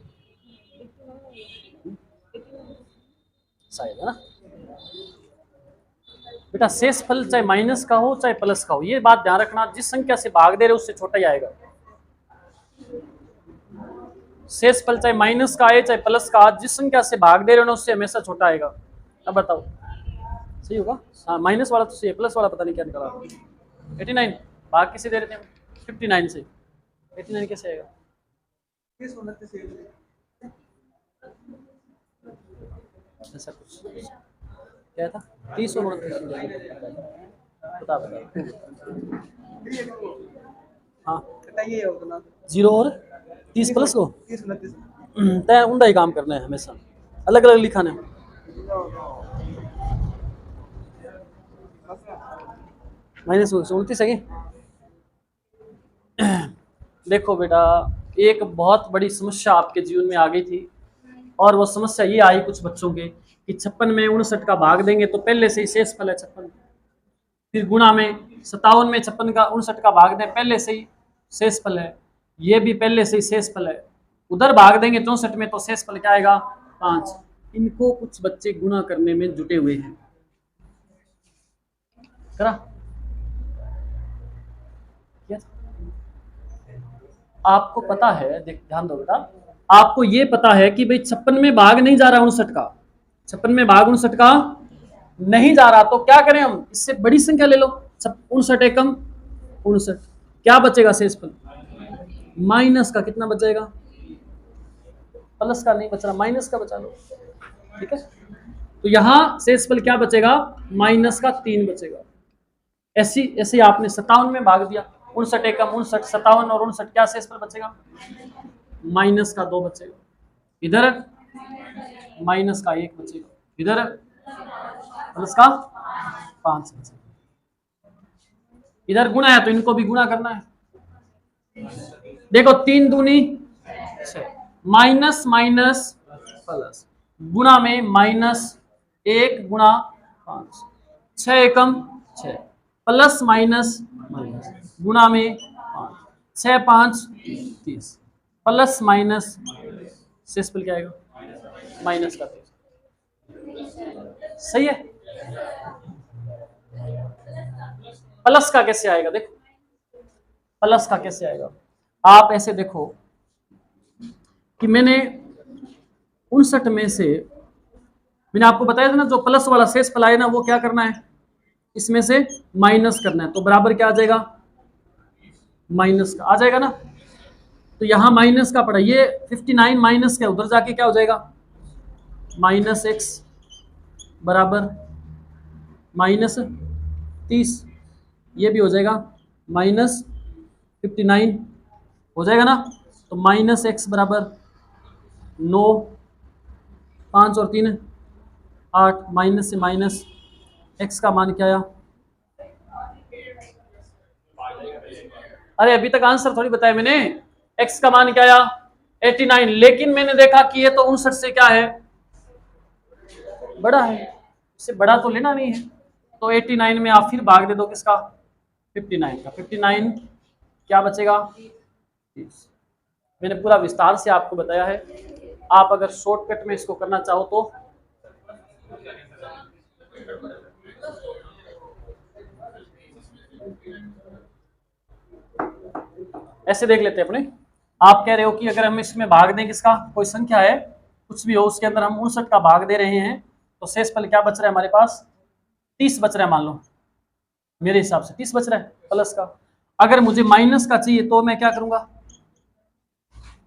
शायद, है ना बेटा। शेषफल चाहे माइनस का हो चाहे प्लस का हो, ये बात ध्यान रखना, जिस संख्या से भाग दे रहे उससे छोटा ही आएगा। शेषफल चाहे माइनस का आए चाहे प्लस का, जिस संख्या से भाग दे रहे हो ना उससे हमेशा छोटा आएगा। अब बताओ सही होगा। हाँ माइनस वाला तो सही है, प्लस वाला पता नहीं क्या निकला। 89 भाग किसे दे रहे थे हम? 59 से। 89 कैसे आएगा? ऐसा कुछ क्या था? 30 और 29 बता बता। हाँ जीरो और 30 प्लस को तय उनका ही काम करना है हमेशा, अलग अलग लिखाना है। माइनस 29 है। देखो बेटा, एक बहुत बड़ी समस्या आपके जीवन में आ गई थी, और वो समस्या ये आई कुछ बच्चों के कि 56 में 59 का भाग देंगे तो पहले से ही शेष फल है 56, फिर गुणा में 57 में 56 का 59 का भाग दें पहले से ही शेष फल है, ये भी पहले से ही शेष फल है, उधर भाग देंगे 64 में तो शेष फल क्या आएगा? 5। इनको कुछ बच्चे गुणा करने में जुटे हुए हैं। करा आपको पता है, देख ध्यान दो बेटा, आपको ये पता है कि भाई 56 में भाग नहीं जा रहा 59 का, 56 में भाग 59 का नहीं जा रहा, तो क्या करें हम? इससे बड़ी संख्या ले लो। 59 एकम 59, क्या बचेगा शेष फल? माइनस का कितना बचेगा? प्लस का नहीं बच रहा, माइनस का बचा लो। ठीक है, तो यहां शेष फल क्या बचेगा? माइनस का 3 बचेगा। ऐसी ऐसे आपने 57 में भाग दिया, 59 एकम 59, 57 और 59, क्या शेष फल बचेगा? माइनस का 2 बचेगा, इधर माइनस का 1 बचेगा, इधर प्लस का 5 बचेगा। इधर गुणा है तो इनको भी गुणा करना है। देखो 3 दूनी 6, माइनस माइनस प्लस, गुणा में -1 गुणा 5, 6 एकम 6, प्लस माइनस माइनस, गुणा में 5, 6 5 30, प्लस माइनस शेष फल क्या आएगा? माइनस का 30। सही है। प्लस का कैसे आएगा? देखो प्लस का कैसे आएगा, आप ऐसे देखो कि मैंने 59 में से, मैंने आपको बताया था ना, जो प्लस वाला शेष फल आए ना वो क्या करना है? इसमें से माइनस करना है, तो बराबर क्या आ जाएगा? माइनस का आ जाएगा ना। तो यहां माइनस का पड़ा, ये 59 माइनस का, उधर जाके क्या हो जाएगा? -x बराबर -30, ये भी हो जाएगा -59 हो जाएगा ना। तो -x बराबर 9, 5 और 3 8, माइनस से माइनस, x का मान क्या आया? अरे अभी तक आंसर थोड़ी बताया मैंने, x का मान क्या आया? 89, लेकिन मैंने देखा कि ये तो 59 से क्या है? बड़ा है, इससे बड़ा तो लेना नहीं है, तो 89 में आप फिर भाग दे दो किसका? 59 का। 59 क्या बचेगा? 30। मैंने पूरा विस्तार से आपको बताया है, आप अगर शॉर्टकट में इसको करना चाहो तो ऐसे देख लेते हैं अपने। आप कह रहे हो कि अगर हम इसमें भाग दें किसका, कोई संख्या है कुछ भी हो उसके अंदर हम 59 का भाग दे रहे हैं, तो शेष फल क्या बच रहा है हमारे पास? 30 बच रहा है, मान लो मेरे हिसाब से 30 बच रहा है प्लस का। अगर मुझे माइनस का चाहिए तो मैं क्या करूंगा?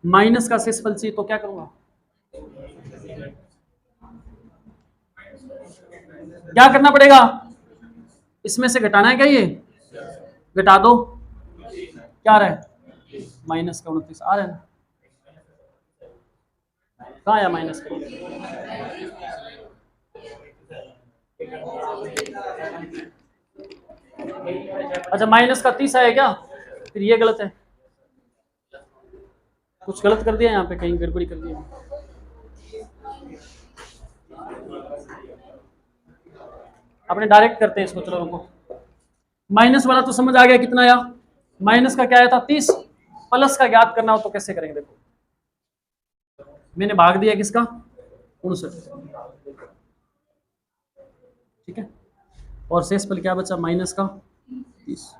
माइनस का शेष फल चाहिए तो क्या करूंगा? क्या करना पड़ेगा? इसमें से घटाना है क्या? ये घटा दो, क्या रहा है? -29 आ रहा है ना, कहाँ आया माइनस का? अच्छा माइनस का 30 आया क्या? फिर ये गलत है, कुछ गलत कर दिया यहाँ पे, कहीं गड़बड़ी कर दी। अपने डायरेक्ट करते हैं इसको, चलो रुको। माइनस वाला तो समझ आ गया कितना आया? माइनस का क्या आया था? 30। प्लस का ज्ञात करना हो तो कैसे करेंगे? देखो मैंने भाग दिया किसका? 59। ठीक है, और शेष फल क्या बचा? माइनस का 30।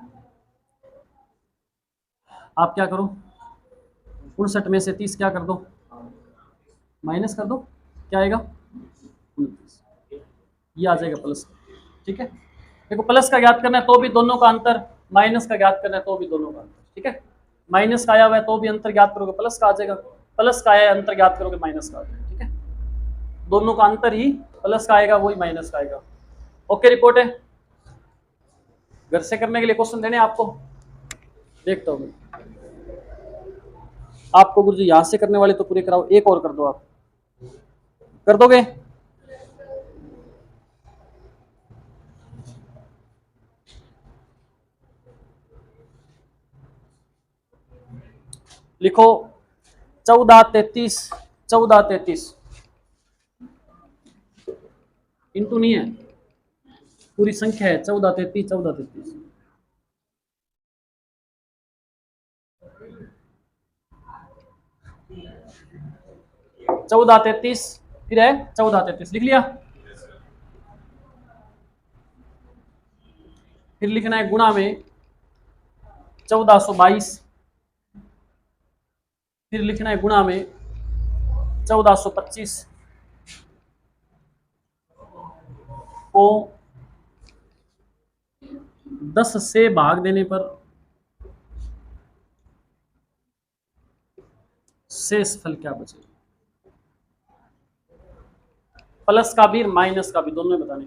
आप क्या करो, 59 में से 30 क्या कर दो? माइनस कर दो, क्या आएगा? 29। ये आ जाएगा प्लस। ठीक है। देखो प्लस का ज्ञात करना है तो भी दोनों का अंतर, माइनस का ज्ञात करना है तो भी दोनों का अंतर। ठीक है, माइनस का आया हुआ है तो भी अंतर ज्ञात करोगे प्लस का आ जाएगा, प्लस का आया है अंतर ज्ञात करोगे माइनस का आ जाएगा। ठीक है, दोनों का अंतर ही प्लस का आएगा वही माइनस का आएगा। ओके, रिपोर्ट है। घर से करने के लिए क्वेश्चन देने आपको, देखता हूँ आपको गुरुजी यहां से करने वाले तो पूरे कराओ, एक और कर दो, आप कर दोगे? लिखो 1433, 1433 इंटू नहीं है, पूरी संख्या है 1433, 1433। 1433 फिर है 1433, लिख लिया? फिर लिखना है गुणा में 1422, फिर लिखना है गुणा में 1425 को 10 से भाग देने पर शेष फल क्या बचेगा? प्लस का भी माइनस का भी दोनों में बताने,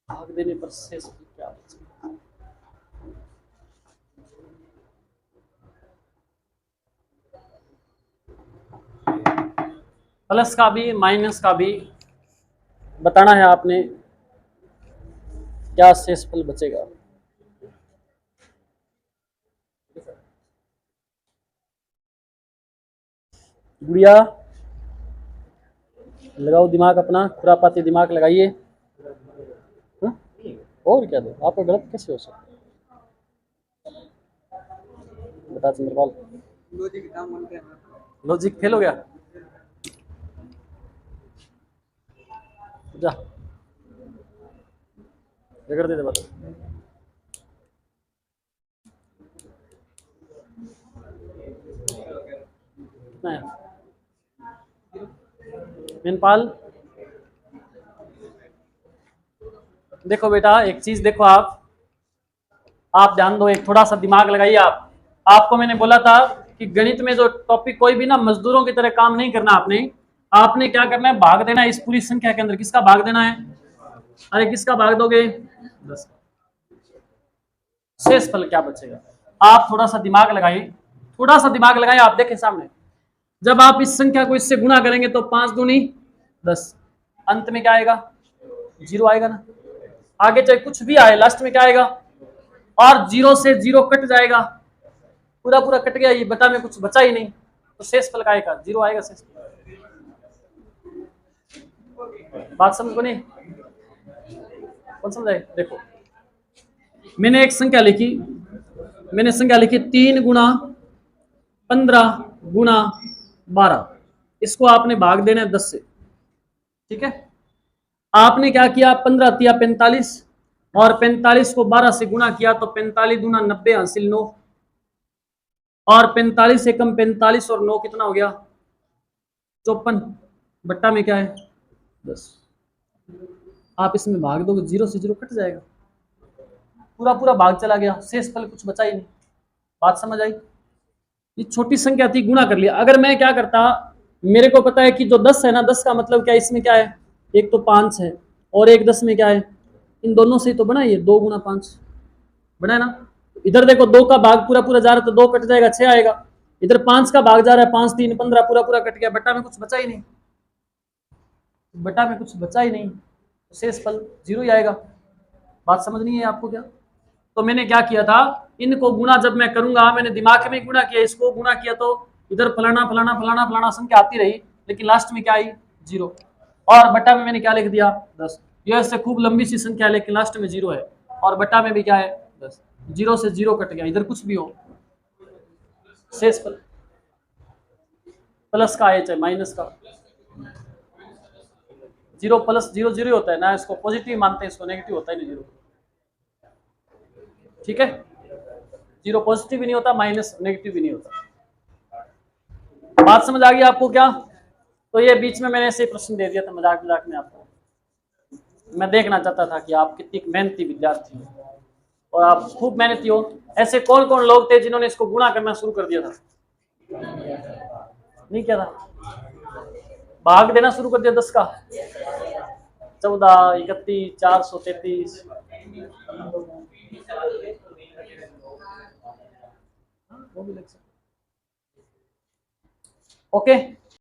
भाग देने पर शेष फल क्या बचेगा? प्लस का भी माइनस का भी बताना है आपने, क्या शेष फल बचेगा? गुड़िया लगाओ दिमाग अपना, खुरापाती दिमाग लगाइए। और क्या दो, आपका गलत कैसे हो सकता? बता चंद्रपाल, लॉजिक फेल हो गया? जा रगड़ दे बता। कितना है मीनपाल? देखो बेटा एक चीज देखो, आप ध्यान दो, एक थोड़ा सा दिमाग लगाइए आप। आपको मैंने बोला था कि गणित में जो टॉपिक कोई भी ना मजदूरों की तरह काम नहीं करना आपने क्या करना है, भाग देना है इस पूरी संख्या के अंदर। किसका भाग देना है? अरे किसका भाग दोगे? 10। शेष फल क्या बचेगा? आप थोड़ा सा दिमाग लगाइए, थोड़ा सा दिमाग लगाइए। आप देखें सामने, जब आप इस संख्या को इससे गुणा करेंगे तो 5 दूनी 10, अंत में क्या आएगा? 0 आएगा ना। आगे चाहे कुछ भी आए, लास्ट में क्या आएगा? और 0 से 0 कट जाएगा, पूरा पूरा कट गया, ये बता में कुछ बचा ही नहीं, तो शेष फल का आएगा 0 आएगा शेष फल। बात समझ को नहीं? कौन समझाए? देखो मैंने एक संख्या लिखी, मैंने संख्या लिखी 3 गुणा 15 गुणा 12, इसको आपने भाग देना है 10 से। ठीक है, आपने क्या किया, 15 दिया 45 और 45 को 12 से गुणा किया तो 45 गुना 90 हासिल 9, और 45 से कम 45 और 9 कितना हो गया? 54, बट्टा में क्या है? 10। आप इसमें भाग दोगे 0 से 0 कट जाएगा, पूरा पूरा भाग चला गया, शेष फल कुछ बचा ही नहीं। बात समझ आई? ये छोटी संख्या थी, गुणा कर लिया। अगर मैं क्या करता, मेरे को पता है कि जो 10 है ना, 10 का मतलब क्या है, इसमें क्या है, एक तो 5 है और एक 10 में क्या है, इन दोनों से तो बना ये 2 गुना 5 बना है ना। इधर देखो 2 का भाग पूरा पूरा जा रहा है तो 2 कट जाएगा 6 आएगा, इधर 5 का भाग जा रहा है 5 3 15 पूरा पूरा कट गया, बट्टा में कुछ बचा ही नहीं, बट्टा में कुछ बचा ही नहीं, शेष फल 0 ही आएगा। बात समझ नहीं है आपको क्या? तो मैंने क्या किया था, इनको गुणा जब मैं करूंगा, मैंने दिमाग में गुणा किया, इसको गुणा किया तो इधर फलाना फलाना फलाना फलाना संख्या आती रही, लेकिन लास्ट में क्या आई? 0। और बट्टा में मैंने क्या लिख दिया? 10। ये ऐसे खूब लंबी सी संख्या है लेकिन लास्ट में 0 है, और बट्टा में भी क्या है? 10। 0 से 0 कट गया, इधर कुछ भी हो, शेष फल प्लस का आए चाहे माइनस का, 0 प्लस 0 0 होता है ना, इसको पॉजिटिव मानते हैं, इसको नेगेटिव होता है नहीं 0। ठीक है, 0 पॉजिटिव भी नहीं होता, माइनस नेगेटिव भी नहीं होता। बात समझ आ गई आपको क्या? तो ये बीच में मैंने ऐसे ही प्रश्न दे दिया था मजाक मजाक में आपको। मैं देखना चाहता था कि आप कितनी मेहनती विद्यार्थी हो और आप खूब मेहनती हो। ऐसे कौन कौन लोग थे जिन्होंने इसको गुणा करना शुरू कर दिया था? नहीं किया था? भाग देना शुरू कर दिया 10 का? 14, 31, 433। वो भी लग सकता। ओके।